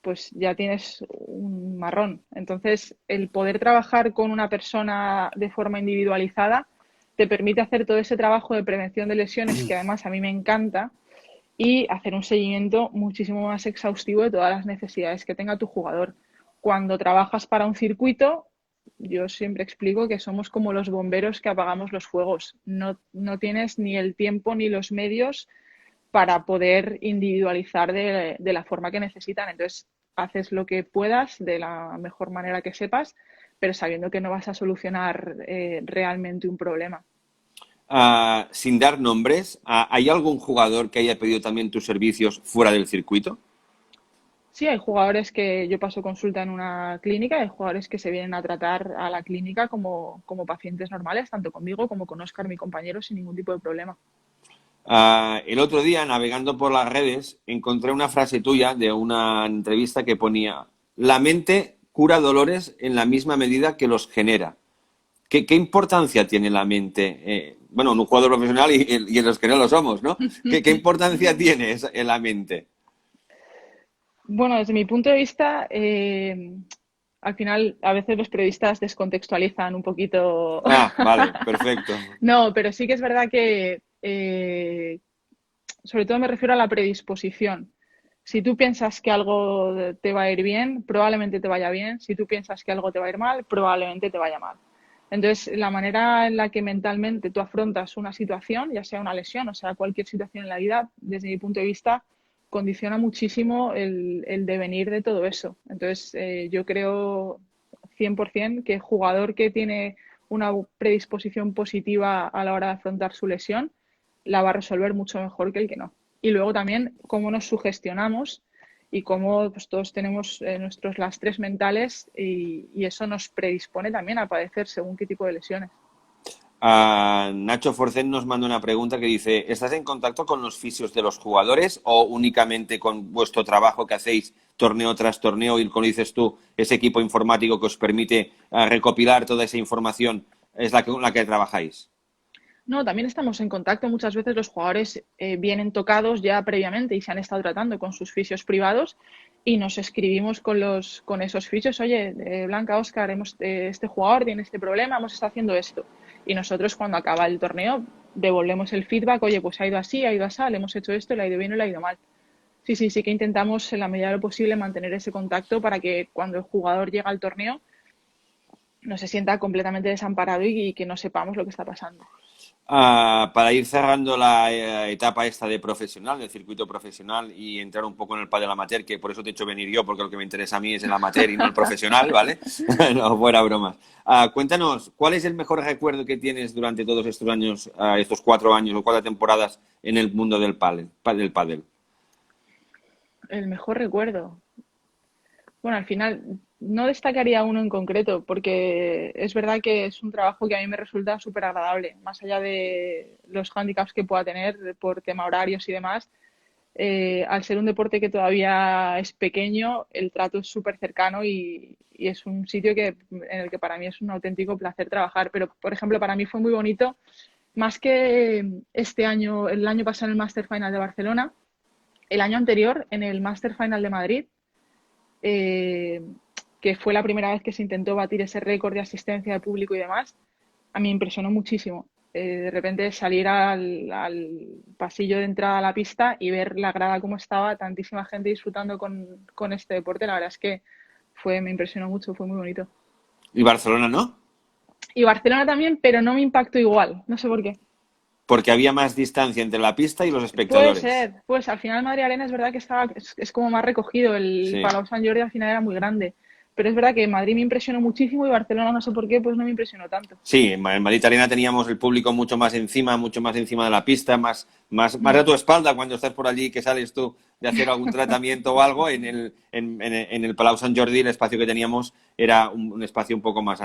pues ya tienes un marrón. Entonces, el poder trabajar con una persona de forma individualizada te permite hacer todo ese trabajo de prevención de lesiones, que además a mí me encanta, y hacer un seguimiento muchísimo más exhaustivo de todas las necesidades que tenga tu jugador. Cuando trabajas para un circuito, yo siempre explico que somos como los bomberos que apagamos los fuegos. No tienes ni el tiempo ni los medios para poder individualizar de la forma que necesitan. Entonces, haces lo que puedas de la mejor manera que sepas, pero sabiendo que no vas a solucionar realmente un problema. Sin dar nombres, ¿hay algún jugador que haya pedido también tus servicios fuera del circuito? Sí, hay jugadores que yo paso consulta en una clínica, hay jugadores que se vienen a tratar a la clínica como pacientes normales, tanto conmigo como con Óscar, mi compañero, sin ningún tipo de problema. El otro día, navegando por las redes, encontré una frase tuya de una entrevista que ponía: la mente cura dolores en la misma medida que los genera. ¿Qué importancia tiene la mente? Bueno, en un jugador profesional y en los que no lo somos, ¿no? ¿Qué importancia tiene en la mente? Bueno, desde mi punto de vista, al final a veces los periodistas descontextualizan un poquito. Ah, vale, perfecto. No, pero sí que es verdad que sobre todo me refiero a la predisposición. Si tú piensas que algo te va a ir bien, probablemente te vaya bien. Si tú piensas que algo te va a ir mal, probablemente te vaya mal. Entonces, la manera en la que mentalmente tú afrontas una situación, ya sea una lesión o sea cualquier situación en la vida, desde mi punto de vista, condiciona muchísimo el devenir de todo eso. Entonces, yo creo 100% que el jugador que tiene una predisposición positiva a la hora de afrontar su lesión, la va a resolver mucho mejor que el que no. Y luego también cómo nos sugestionamos y cómo pues, todos tenemos nuestros lastres mentales y eso nos predispone también a padecer según qué tipo de lesiones. Nacho Forcén nos manda una pregunta que dice: ¿estás en contacto con los fisios de los jugadores o únicamente con vuestro trabajo que hacéis torneo tras torneo y, como dices tú, ese equipo informático que os permite recopilar toda esa información es la que trabajáis? No, también estamos en contacto. Muchas veces los jugadores vienen tocados ya previamente y se han estado tratando con sus fisios privados y nos escribimos con esos fisios. Oye, Blanca, Óscar, este jugador tiene este problema, hemos estado haciendo esto. Y nosotros cuando acaba el torneo devolvemos el feedback. Oye, pues ha ido así, ha ido así, le hemos hecho esto, le ha ido bien o le ha ido mal. Sí, sí, sí que intentamos en la medida de lo posible mantener ese contacto para que cuando el jugador llega al torneo no se sienta completamente desamparado y que no sepamos lo que está pasando. Para ir cerrando la etapa esta de profesional, del circuito profesional y entrar un poco en el pádel amateur, que por eso te he hecho venir yo, porque lo que me interesa a mí es el amateur y no el profesional, ¿vale? No, fuera bromas. Cuéntanos, ¿cuál es el mejor recuerdo que tienes durante todos estos años, estos 4 años o 4 temporadas en el mundo del pádel? El mejor recuerdo. Bueno, al final no destacaría uno en concreto, porque es verdad que es un trabajo que a mí me resulta súper agradable, más allá de los hándicaps que pueda tener por tema horarios y demás. Al ser un deporte que todavía es pequeño, el trato es súper cercano y es un sitio en el que para mí es un auténtico placer trabajar. Pero, por ejemplo, para mí fue muy bonito, más que este año, el año pasado en el Master Final de Barcelona, el año anterior en el Master Final de Madrid, eh, que fue la primera vez que se intentó batir ese récord de asistencia de público y demás, a mí me impresionó muchísimo. De repente salir al pasillo de entrada a la pista y ver la grada como estaba, tantísima gente disfrutando con este deporte, la verdad es que me impresionó mucho, fue muy bonito. ¿Y Barcelona no? Y Barcelona también, pero no me impactó igual, no sé por qué. Porque había más distancia entre la pista y los Puede espectadores. ser, pues al final Madrid Arena es verdad que es como más recogido, el Sí. Palau Sant Jordi al final era muy grande, pero es verdad que Madrid me impresionó muchísimo y Barcelona no sé por qué, pues no me impresionó tanto. Sí, en Madrid Arena teníamos el público mucho más encima de la pista, más Mm. a tu espalda cuando estás por allí, que sales tú de hacer algún tratamiento o algo. En el Palau Sant Jordi el espacio que teníamos era un espacio un poco más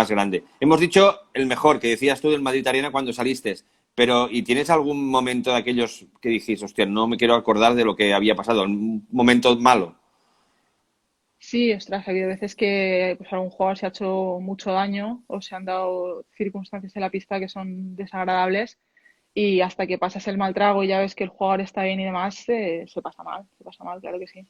grande. Hemos dicho el mejor, que decías tú del Madrid Arena cuando saliste, pero ¿y tienes algún momento de aquellos que dijiste: hostia, no me quiero acordar de lo que había pasado, un momento malo? Sí, ostras, ha habido veces que pues, algún jugador se ha hecho mucho daño o se han dado circunstancias en la pista que son desagradables y hasta que pasas el mal trago y ya ves que el jugador está bien y demás, se pasa mal, claro que sí.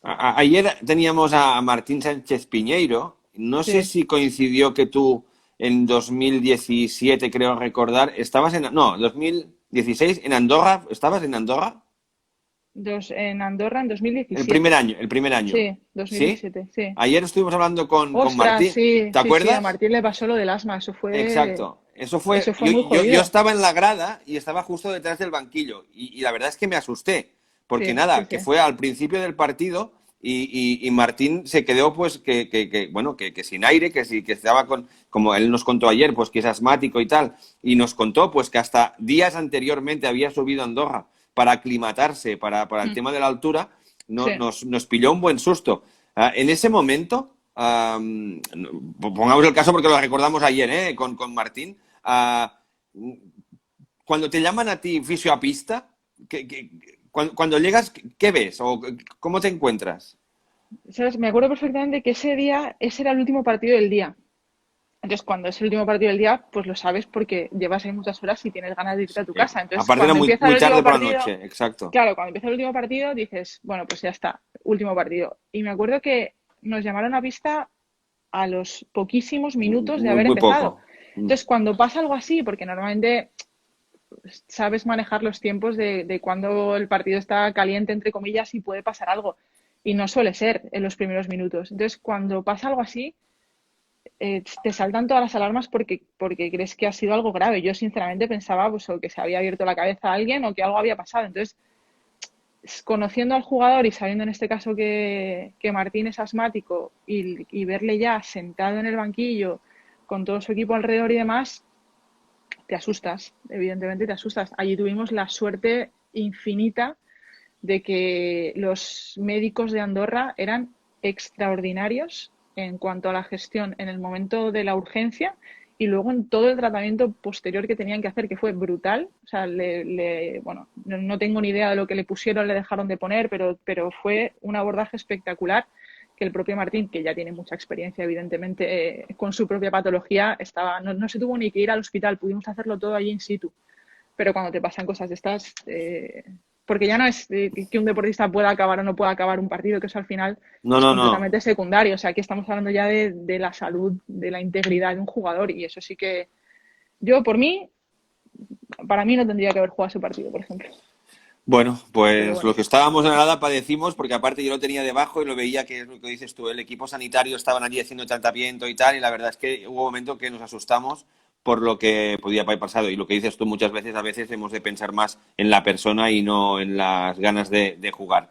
Ayer teníamos a Martín Sánchez Piñeiro. No sé Sí. si coincidió que tú en 2017, creo recordar, estabas en... No, 2016 en Andorra. ¿Estabas en Andorra? En Andorra en El 2017. primer año, el primer año. Sí, ¿Sí? 2017, sí. Ayer estuvimos hablando con Ostras, Martín. sí, ¿Te sí, sí, a acuerdas? Martín le pasó lo del asma, Exacto. Eso fue. eso fue muy Yo jodido. estaba en la grada y estaba justo detrás del banquillo. Y la verdad es que me asusté. Porque Sí, sí, nada, sí, que fue al principio del partido y Martín se quedó, pues, bueno, que sin aire, que sí, que estaba con. Como él nos contó ayer, pues que es asmático y tal. Y nos contó, pues, que hasta días anteriormente había subido a Andorra para aclimatarse, para el mm, tema de la altura. sí. Nos pilló un buen susto. En ese momento. Pongamos el caso porque lo recordamos ayer, con Martín. Ah, cuando te llaman a ti fisio a pista, cuando llegas, ¿qué ves? ¿O cómo te encuentras? ¿Sabes? Me acuerdo perfectamente que ese día, ese era el último partido del día. Entonces, cuando es el último partido del día, pues lo sabes porque llevas ahí muchas horas y tienes ganas de irte a tu casa. Entonces, Aparte era cuando muy, empieza el muy último tarde por la partido, noche, exacto. claro, cuando empieza el último partido dices, bueno, pues ya está, último partido. Y me acuerdo que nos llamaron a pista a los poquísimos minutos de Muy, haber muy empezado. poco. Entonces, cuando pasa algo así, porque normalmente sabes manejar los tiempos de cuando el partido está caliente, entre comillas, y puede pasar algo. Y no suele ser en los primeros minutos. Entonces, cuando pasa algo así, te saltan todas las alarmas porque crees que ha sido algo grave. Yo, sinceramente, pensaba pues, o que se había abierto la cabeza a alguien o que algo había pasado. Entonces, conociendo al jugador y sabiendo en este caso que Martín es asmático y verle ya sentado en el banquillo con todo su equipo alrededor y demás, te asustas, evidentemente te asustas. Allí tuvimos la suerte infinita de que los médicos de Andorra eran extraordinarios en cuanto a la gestión en el momento de la urgencia y luego en todo el tratamiento posterior que tenían que hacer, que fue brutal. O sea, bueno, no tengo ni idea de lo que le pusieron, le dejaron de poner, pero fue un abordaje espectacular que el propio Martín, que ya tiene mucha experiencia, evidentemente, con su propia patología, no se tuvo ni que ir al hospital, pudimos hacerlo todo allí in situ. Pero cuando te pasan cosas de estas, porque ya no es que un deportista pueda acabar o no pueda acabar un partido, que eso al final No, es no, no. completamente secundario. O sea, aquí estamos hablando ya de la salud, de la integridad de un jugador y eso sí que yo, por mí, para mí no tendría que haber jugado ese partido, por ejemplo. Bueno, Pero pues bueno, los que estábamos en la grada padecimos, porque aparte yo lo tenía debajo y lo veía, que es lo que dices tú, el equipo sanitario estaban allí haciendo tratamiento y tal, y la verdad es que hubo un momento que nos asustamos por lo que podía haber pasado. Y lo que dices tú muchas veces, a veces hemos de pensar más en la persona y no en las ganas de jugar.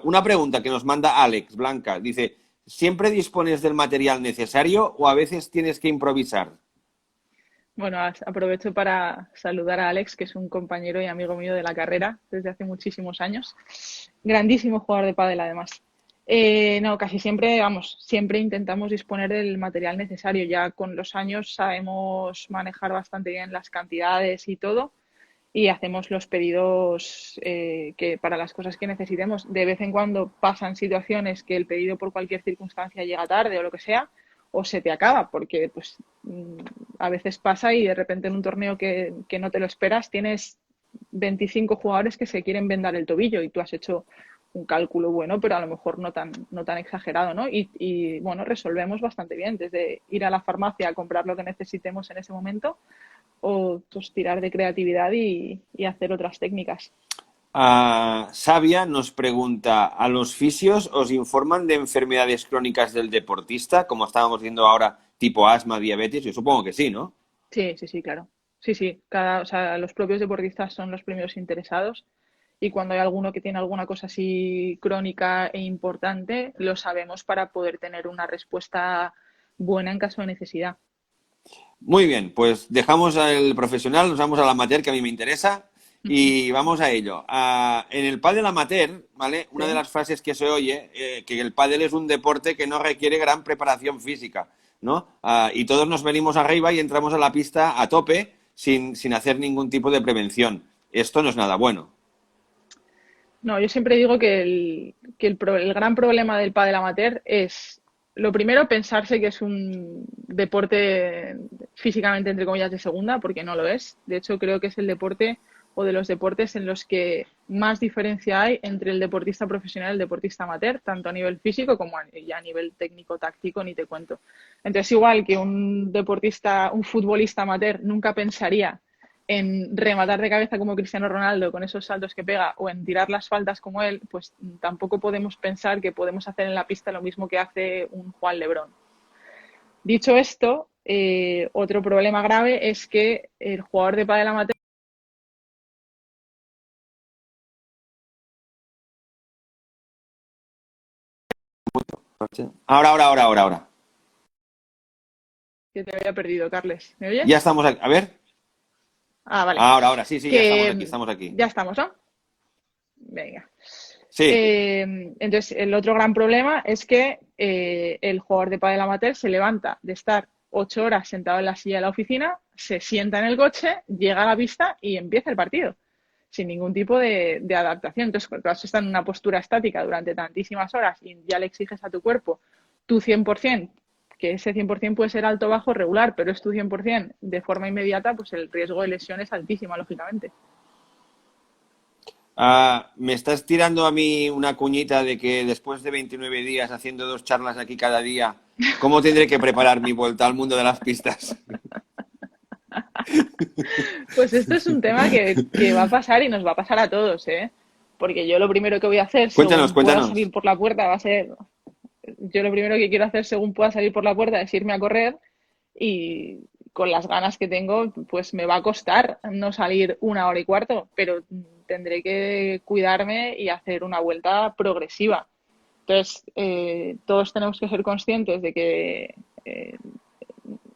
Una pregunta que nos manda Alex Blanca, dice, ¿siempre dispones del material necesario o a veces tienes que improvisar? bueno, aprovecho para saludar a Alex, que es un compañero y amigo mío de la carrera desde hace muchísimos años. Grandísimo jugador de pádel, además. No, casi siempre, vamos, siempre intentamos disponer del material necesario. Ya con los años sabemos manejar bastante bien las cantidades y todo y hacemos los pedidos que para las cosas que necesitemos. De vez en cuando pasan situaciones que el pedido por cualquier circunstancia llega tarde o lo que sea, o se te acaba, porque pues a veces pasa y de repente en un torneo que no te lo esperas tienes 25 jugadores que se quieren vendar el tobillo y tú has hecho un cálculo bueno, pero a lo mejor no tan exagerado, ¿no? Bueno, resolvemos bastante bien, desde ir a la farmacia a comprar lo que necesitemos en ese momento o pues tirar de creatividad y hacer otras técnicas. Sabia nos pregunta, ¿a los fisios os informan de enfermedades crónicas del deportista, como estábamos viendo ahora, tipo asma, diabetes? Yo supongo que sí, ¿no? Sí, sí, sí, claro. Sí, sí, o sea, los propios deportistas son los primeros interesados y cuando hay alguno que tiene alguna cosa así crónica e importante, lo sabemos para poder tener una respuesta buena en caso de necesidad. Muy bien, pues dejamos al profesional, nos vamos al amateur, que a mí me interesa, Ujú. y vamos a ello. En el pádel amateur, ¿vale? Una de Sí, las frases que se oye, que el pádel es un deporte que no requiere gran preparación física, ¿no? Y todos nos venimos arriba y entramos a la pista a tope sin hacer ningún tipo de prevención. Esto no es nada bueno. no, yo siempre digo el gran problema del pádel amateur es, lo primero, pensarse que es un deporte físicamente, entre comillas, de segunda, porque no lo es. De hecho, creo que es el deporte o de los deportes en los que más diferencia hay entre el deportista profesional y el deportista amateur, tanto a nivel físico como ya a nivel técnico-táctico, ni te cuento. Entonces, igual que un deportista, un futbolista amateur nunca pensaría en rematar de cabeza como Cristiano Ronaldo con esos saltos que pega o en tirar las faltas como él, pues tampoco podemos pensar que podemos hacer en la pista lo mismo que hace un Juan Lebrón. Dicho esto, otro problema grave es que el jugador de pádel amateur Ahora. que te había perdido, Carles. ¿Me oyes? Ya estamos aquí. A ver. Ah, vale. Ahora, sí, ya Que estamos aquí. ya estamos, ¿no? Venga. Sí. Entonces, el otro gran problema es que el jugador de pádel amateur se levanta de estar 8 horas sentado en la silla de la oficina, se sienta en el coche, llega a la pista y empieza el partido, sin ningún tipo de adaptación. Entonces, cuando has estado en una postura estática durante tantísimas horas y ya le exiges a tu cuerpo tu 100%, que ese 100% puede ser alto, bajo, regular, pero es tu 100% de forma inmediata, pues el riesgo de lesión es altísimo, lógicamente. Me estás tirando a mí una cuñita de que después de 29 días haciendo 2 charlas aquí cada día, ¿cómo tendré que preparar mi vuelta al mundo de las pistas? Pues esto es un tema que va a pasar y nos va a pasar a todos, ¿eh? Porque yo lo primero que voy a hacer, Cuéntanos, según pueda cuéntanos. salir por la puerta, va a ser, yo lo primero que quiero hacer según pueda salir por la puerta es irme a correr y con las ganas que tengo, pues me va a costar no salir 1 hora y cuarto, pero tendré que cuidarme y hacer una vuelta progresiva. Entonces, todos tenemos que ser conscientes de que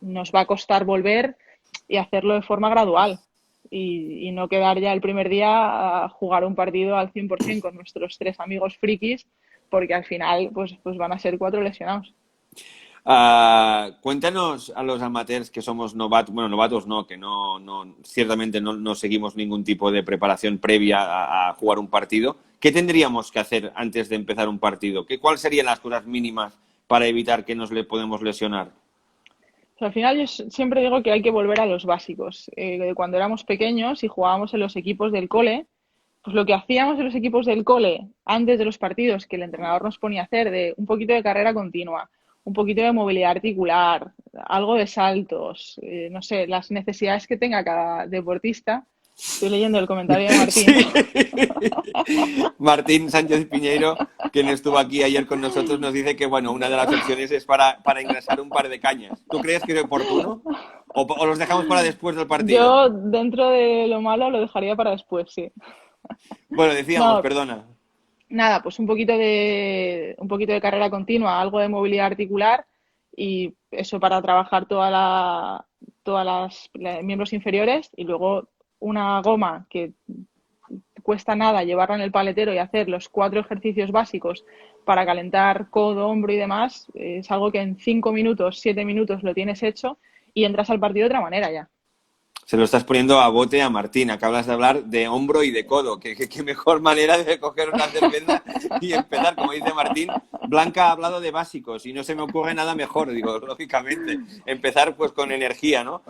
nos va a costar volver y hacerlo de forma gradual y no quedar ya el primer día a jugar un partido al 100% con nuestros 3 amigos frikis, porque al final pues van a ser 4 lesionados. Cuéntanos a los amateurs que somos novatos, bueno, novatos no, que ciertamente no seguimos ningún tipo de preparación previa a jugar un partido. ¿Qué tendríamos que hacer antes de empezar un partido? ¿Cuáles serían las cosas mínimas para evitar que nos le podemos lesionar? O sea, al final yo siempre digo que hay que volver a los básicos. De cuando éramos pequeños y jugábamos en los equipos del cole, pues lo que hacíamos en los equipos del cole antes de los partidos que el entrenador nos ponía a hacer, de un poquito de carrera continua, un poquito de movilidad articular, algo de saltos, no sé, las necesidades que tenga cada deportista. Estoy leyendo el comentario de Martín. Sí. Martín Sánchez Piñeiro, quien estuvo aquí ayer con nosotros, nos dice que, bueno, una de las opciones es para ingresar un par de cañas. ¿Tú crees que es oportuno? ¿O los dejamos para después del partido? Yo, dentro de lo malo, lo dejaría para después, sí. Bueno, decíamos, No, perdona. nada, pues un poquito de carrera continua, algo de movilidad articular y eso para trabajar todas las miembros inferiores y luego una goma que cuesta nada llevarla en el paletero y hacer los 4 ejercicios básicos para calentar codo, hombro y demás, es algo que en 5 minutos, 7 minutos lo tienes hecho y entras al partido de otra manera ya. Se lo estás poniendo a bote a Martín. Acabas de hablar de hombro y de codo. ¿Qué mejor manera de coger una cerveza y empezar? Como dice Martín, Blanca ha hablado de básicos y no se me ocurre nada mejor, digo, lógicamente. Empezar pues con energía, ¿no?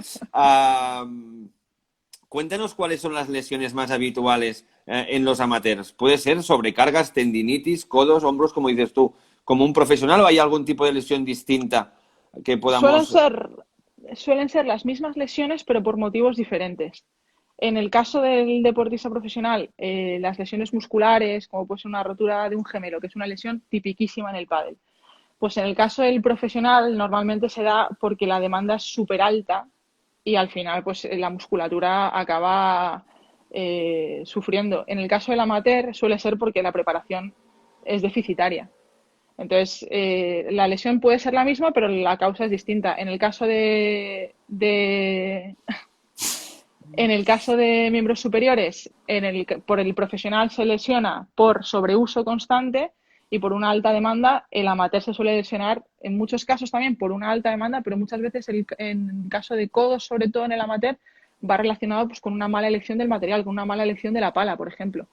Cuéntanos cuáles son las lesiones más habituales en los amateurs. ¿Puede ser sobrecargas, tendinitis, codos, hombros, como dices tú, como un profesional o hay algún tipo de lesión distinta que Suelen podamos... ser, suelen ser las mismas lesiones, pero por motivos diferentes. En el caso del deportista profesional, las lesiones musculares, como puede ser una rotura de un gemelo, que es una lesión tipiquísima en el pádel. Pues en el caso del profesional normalmente se da porque la demanda es súper alta y al final pues la musculatura acaba sufriendo. En el caso del amateur suele ser porque la preparación es deficitaria. Entonces, la lesión puede ser la misma, pero la causa es distinta. En el caso de miembros superiores, por el profesional se lesiona por sobreuso constante y por una alta demanda. El amateur se suele lesionar en muchos casos también por una alta demanda, pero muchas veces en el caso de codos, sobre todo en el amateur, va relacionado pues, con una mala elección del material, con una mala elección de la pala, por ejemplo.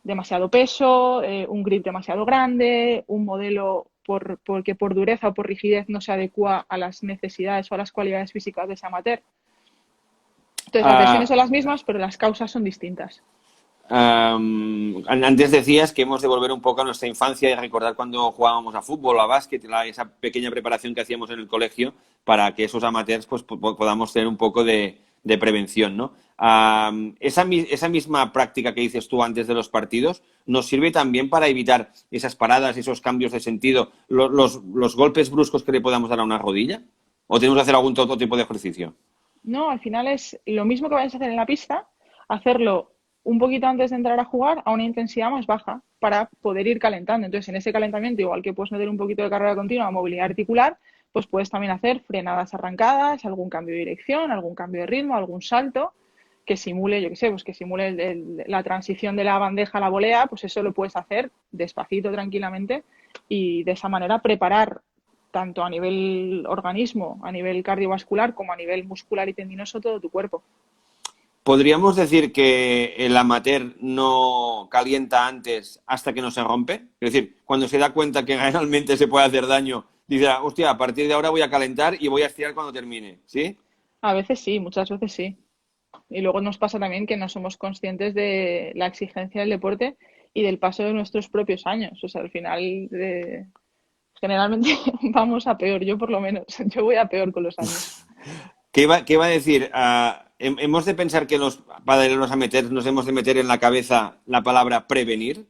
Demasiado peso, un grip demasiado grande, un modelo porque por dureza o por rigidez no se adecua a las necesidades o a las cualidades físicas de ese amateur. Entonces, las lesiones son las mismas, pero las causas son distintas. Antes decías que hemos de volver un poco a nuestra infancia y recordar cuando jugábamos a fútbol o a básquet, esa pequeña preparación que hacíamos en el colegio para que esos amateurs pues, podamos tener un poco de prevención, ¿no? Esa misma práctica que dices tú antes de los partidos nos sirve también para evitar esas paradas, esos cambios de sentido, los golpes bruscos que le podamos dar a una rodilla. ¿O tenemos que hacer algún otro tipo de ejercicio? No, al final es lo mismo que vayas a hacer en la pista, hacerlo un poquito antes de entrar a jugar a una intensidad más baja para poder ir calentando. Entonces, en ese calentamiento, igual que puedes meter un poquito de carrera continua, movilidad articular, pues puedes también hacer frenadas arrancadas, algún cambio de dirección, algún cambio de ritmo, algún salto que simule, yo qué sé, pues que simule la transición de la bandeja a la volea, pues eso lo puedes hacer despacito, tranquilamente, y de esa manera preparar tanto a nivel organismo, a nivel cardiovascular, como a nivel muscular y tendinoso todo tu cuerpo. ¿Podríamos decir que el amateur no calienta antes hasta que no se rompe? Es decir, cuando se da cuenta que realmente se puede hacer daño, dice, hostia, a partir de ahora voy a calentar y voy a estirar cuando termine, ¿sí? A veces sí, muchas veces sí. Y luego nos pasa también que no somos conscientes de la exigencia del deporte y del paso de nuestros propios años. O sea, al final, generalmente vamos a peor, yo por lo menos, yo voy a peor con los años. ¿Qué iba a decir? ¿Hemos de pensar que para los amateurs nos hemos de meter en la cabeza la palabra prevenir?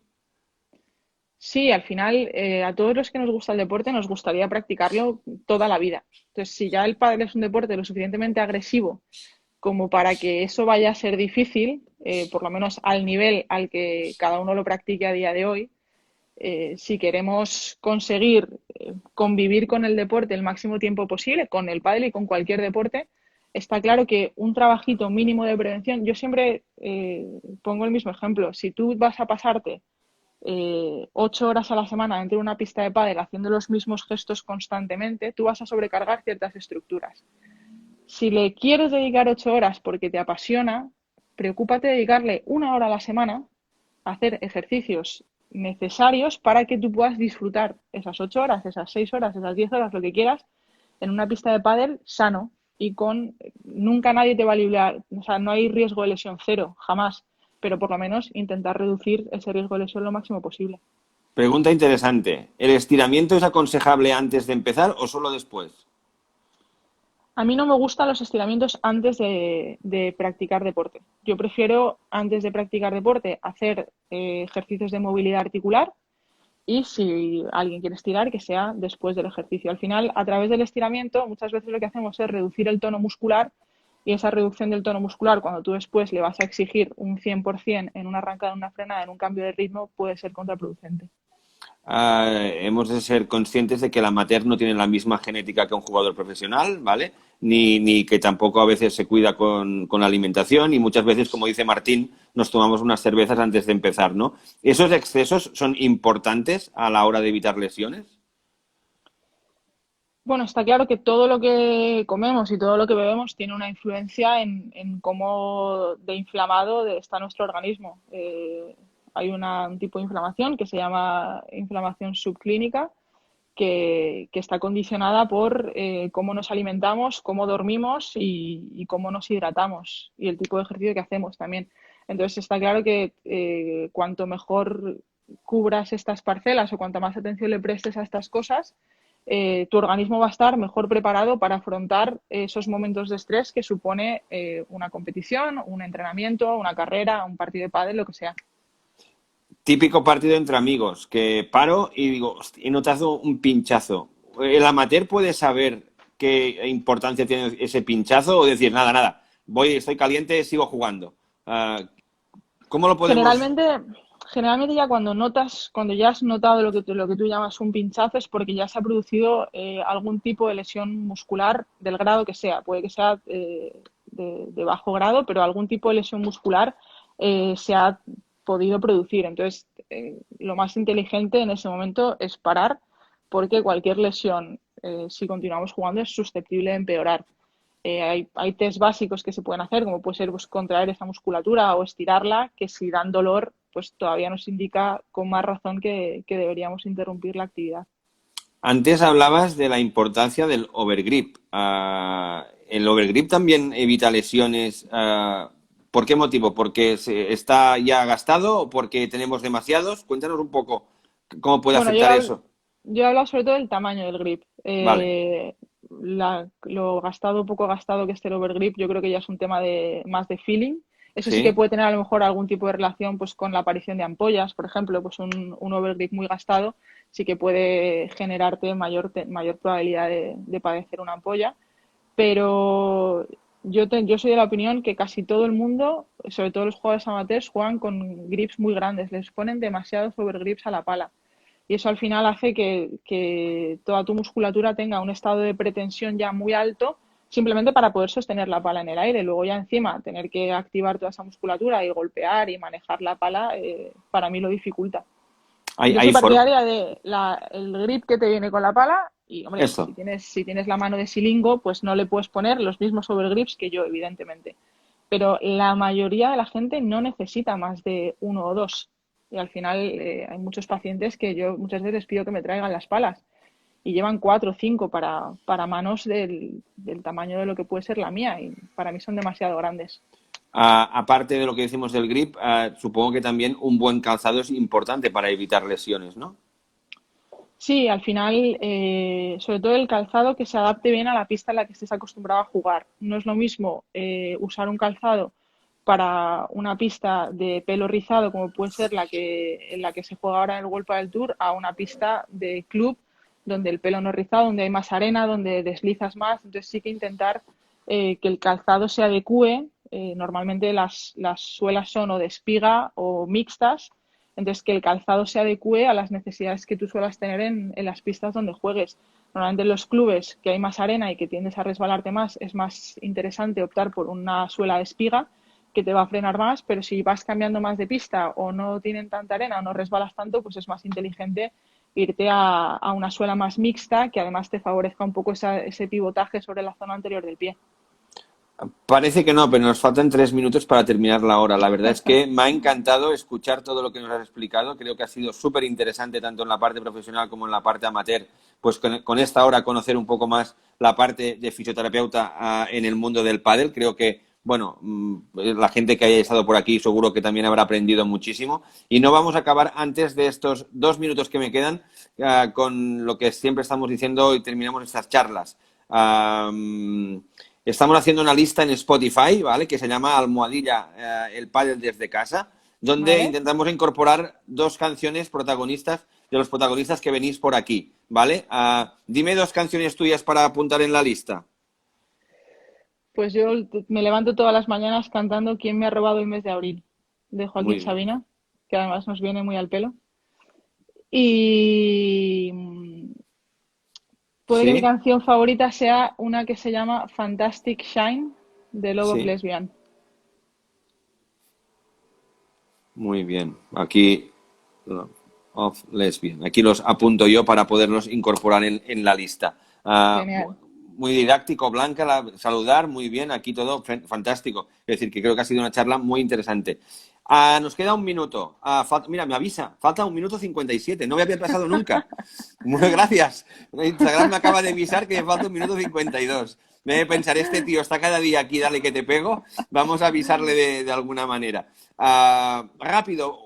Sí, al final, a todos los que nos gusta el deporte nos gustaría practicarlo toda la vida. Entonces, si ya el pádel es un deporte lo suficientemente agresivo como para que eso vaya a ser difícil, por lo menos al nivel al que cada uno lo practique a día de hoy, si queremos conseguir convivir con el deporte el máximo tiempo posible, con el pádel y con cualquier deporte, está claro que un trabajito mínimo de prevención, yo siempre pongo el mismo ejemplo, si tú vas a pasarte 8 horas a la semana dentro de una pista de pádel haciendo los mismos gestos constantemente, tú vas a sobrecargar ciertas estructuras. Si le quieres dedicar 8 horas porque te apasiona, preocúpate de dedicarle 1 hora a la semana a hacer ejercicios necesarios para que tú puedas disfrutar esas 8 horas, esas 6 horas, esas 10 horas, lo que quieras, en una pista de pádel sano y con nunca nadie te va a librar, o sea, no hay riesgo de lesión cero, jamás, pero por lo menos intentar reducir ese riesgo de lesión lo máximo posible. Pregunta interesante. ¿El estiramiento es aconsejable antes de empezar o solo después? A mí no me gustan los estiramientos antes de practicar deporte. Yo prefiero, antes de practicar deporte, hacer ejercicios de movilidad articular y si alguien quiere estirar, que sea después del ejercicio. Al final, a través del estiramiento, muchas veces lo que hacemos es reducir el tono muscular y esa reducción del tono muscular, cuando tú después le vas a exigir un 100% en una arrancada, en una frenada, en un cambio de ritmo, puede ser contraproducente. Hemos de ser conscientes de que el amateur no tiene la misma genética que un jugador profesional, ¿vale? Ni que tampoco a veces se cuida con la alimentación y muchas veces, como dice Martín, nos tomamos unas cervezas antes de empezar, ¿no? ¿Esos excesos son importantes a la hora de evitar lesiones? Bueno, está claro que todo lo que comemos y todo lo que bebemos tiene una influencia en cómo de inflamado está nuestro organismo. Hay un tipo de inflamación que se llama inflamación subclínica, que está condicionada por cómo nos alimentamos, cómo dormimos y cómo nos hidratamos y el tipo de ejercicio que hacemos también. Entonces está claro que cuanto mejor cubras estas parcelas o cuanta más atención le prestes a estas cosas, tu organismo va a estar mejor preparado para afrontar esos momentos de estrés que supone una competición, un entrenamiento, una carrera, un partido de pádel, lo que sea. Típico partido entre amigos, que paro y digo, "Hostia, he notado un pinchazo". ¿El amateur puede saber qué importancia tiene ese pinchazo o decir, nada, nada, estoy caliente, sigo jugando? ¿Cómo lo podemos? Generalmente, generalmente ya cuando notas, cuando ya has notado lo que tú llamas un pinchazo es porque ya se ha producido algún tipo de lesión muscular del grado que sea. Puede que sea de bajo grado, pero algún tipo de lesión muscular se ha podido producir. Entonces, lo más inteligente en ese momento es parar porque cualquier lesión, si continuamos jugando, es susceptible de empeorar. Hay test básicos que se pueden hacer, como puede ser pues, contraer esa musculatura o estirarla, que si dan dolor, pues todavía nos indica con más razón que deberíamos interrumpir la actividad. Antes hablabas de la importancia del overgrip. ¿el overgrip también evita lesiones? ¿Por qué motivo? ¿Porque está ya gastado o porque tenemos demasiados? Cuéntanos un poco cómo puede Bueno, afectar eso. yo he hablado sobre todo del tamaño del grip. Vale, Lo gastado o poco gastado que esté el overgrip, yo creo que ya es un tema más de feeling. Eso sí que sí. puede tener a lo mejor algún tipo de relación pues con la aparición de ampollas, por ejemplo, pues un overgrip muy gastado sí que puede generarte mayor probabilidad de padecer una ampolla. Pero yo soy de la opinión que casi todo el mundo, sobre todo los jugadores amateurs, juegan con grips muy grandes, les ponen demasiados overgrips a la pala. Y eso al final hace que toda tu musculatura tenga un estado de pretensión ya muy alto, simplemente para poder sostener la pala en el aire. Luego ya encima tener que activar toda esa musculatura y golpear y manejar la pala, para mí lo dificulta. Hay, Yo soy hay for- partidaria de el grip que te viene con la pala y, hombre, Eso. si tienes la mano de silingo, pues no le puedes poner los mismos overgrips que yo, evidentemente. Pero la mayoría de la gente no necesita más de uno o dos. Y al final hay muchos pacientes que yo muchas veces les pido que me traigan las palas y llevan cuatro o cinco para manos del tamaño de lo que puede ser la mía y para mí son demasiado grandes. Aparte de lo que decimos del grip, supongo que también un buen calzado es importante para evitar lesiones, ¿no? Sí, al final, sobre todo el calzado que se adapte bien a la pista en la que estés acostumbrado a jugar. No es lo mismo usar un calzado para una pista de pelo rizado, como puede ser en la que se juega ahora en el World Padel Tour, a una pista de club donde el pelo no es rizado, donde hay más arena, donde deslizas más. Entonces sí que intentar que el calzado se adecue. Normalmente las suelas son o de espiga o mixtas, entonces, que el calzado se adecue a las necesidades que tú suelas tener en las pistas donde juegues. Normalmente en los clubes que hay más arena y que tiendes a resbalarte más, es más interesante optar por una suela de espiga que te va a frenar más, pero si vas cambiando más de pista o no tienen tanta arena o no resbalas tanto, pues es más inteligente irte a una suela más mixta que además te favorezca un poco ese pivotaje sobre la zona anterior del pie. Parece que no, pero nos faltan 3 minutos para terminar la hora. La verdad es que me ha encantado escuchar todo lo que nos has explicado. Creo que ha sido súper interesante tanto en la parte profesional como en la parte amateur. Pues con esta hora conocer un poco más la parte de fisioterapeuta en el mundo del pádel. Creo que, bueno, la gente que haya estado por aquí seguro que también habrá aprendido muchísimo. Y no vamos a acabar antes de estos 2 minutos que me quedan con lo que siempre estamos diciendo y terminamos estas charlas. Estamos haciendo una lista en Spotify, ¿vale? Que se llama Almohadilla El Pádel desde casa, donde ¿Vale? intentamos incorporar dos canciones protagonistas de los protagonistas que venís por aquí, ¿vale? Dime dos canciones tuyas para apuntar en la lista. Pues yo me levanto todas las mañanas cantando ¿Quién me ha robado el mes de abril? De Joaquín Muy bien. Sabina, que además nos viene muy al pelo. Y puede que mi Sí, canción favorita sea una que se llama Fantastic Shine de Love of sí, Lesbian. muy bien. Aquí, of lesbian. Aquí los apunto yo para poderlos incorporar en la lista. Genial. Muy didáctico, Blanca, saludar, muy bien, aquí todo fantástico. Es decir, que creo que ha sido una charla muy interesante. Nos queda un minuto. Mira, me avisa, falta 1 minuto 57. No me había pasado nunca. Muchas gracias. Instagram me acaba de avisar que me falta 1 minuto 52. Debe pensar, este tío está cada día aquí, dale que te pego. Vamos a avisarle de alguna manera. Rápido,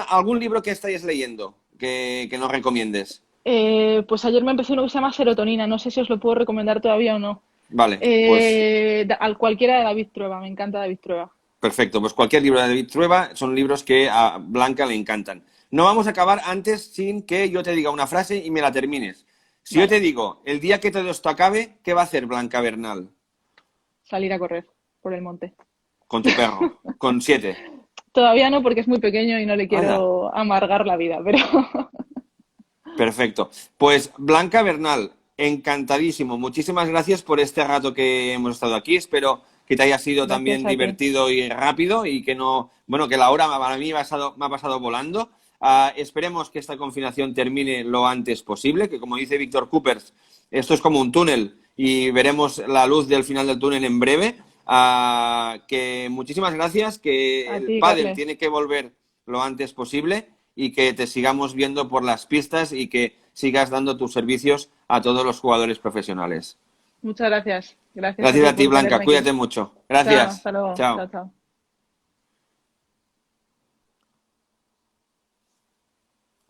algún libro que estáis leyendo que nos recomiendes. Pues ayer me empecé uno que se llama Serotonina, no sé si os lo puedo recomendar todavía o no. Vale, pues Al cualquiera de David Trueba, me encanta David Trueba. perfecto. Pues cualquier libro de David Trueba son libros que a Blanca le encantan. No vamos a acabar antes sin que yo te diga una frase y me la termines. Si yo Vale, te digo, el día que todo esto acabe, ¿qué va a hacer Blanca Bernal? salir a correr por el monte. Con tu perro, con 7. Todavía no porque es muy pequeño y no le Anda, quiero amargar la vida, pero perfecto. Pues Blanca Bernal, encantadísimo. Muchísimas gracias por este rato que hemos estado aquí. Espero que te haya sido gracias también a ti. divertido y rápido y que no, bueno, que la hora para mí me ha pasado volando. Esperemos que esta confinación termine lo antes posible, que como dice Víctor Coopers, esto es como un túnel y veremos la luz del final del túnel en breve. Que muchísimas gracias, que A el ti, pádel Carles. tiene que volver lo antes posible y que te sigamos viendo por las pistas y que sigas dando tus servicios a todos los jugadores profesionales. Muchas gracias. Gracias a Gracias ti a ti, por Blanca. tenerme aquí. Cuídate mucho. Chao, Gracias. hasta luego. Chao, Chao. chao.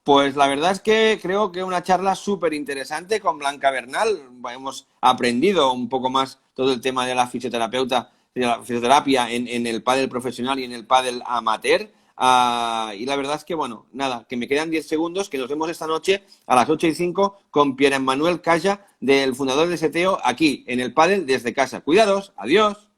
Pues la verdad es que creo que una charla súper interesante con Blanca Bernal. Hemos aprendido un poco más todo el tema de la fisioterapia en el pádel profesional y en el pádel amateur. Y la verdad es que, bueno, nada, que me quedan 10 segundos, que nos vemos esta noche a las 8:05 con Pierre Emmanuel Calla, del fundador de Seteo, aquí en el pádel desde casa. Cuidados, adiós.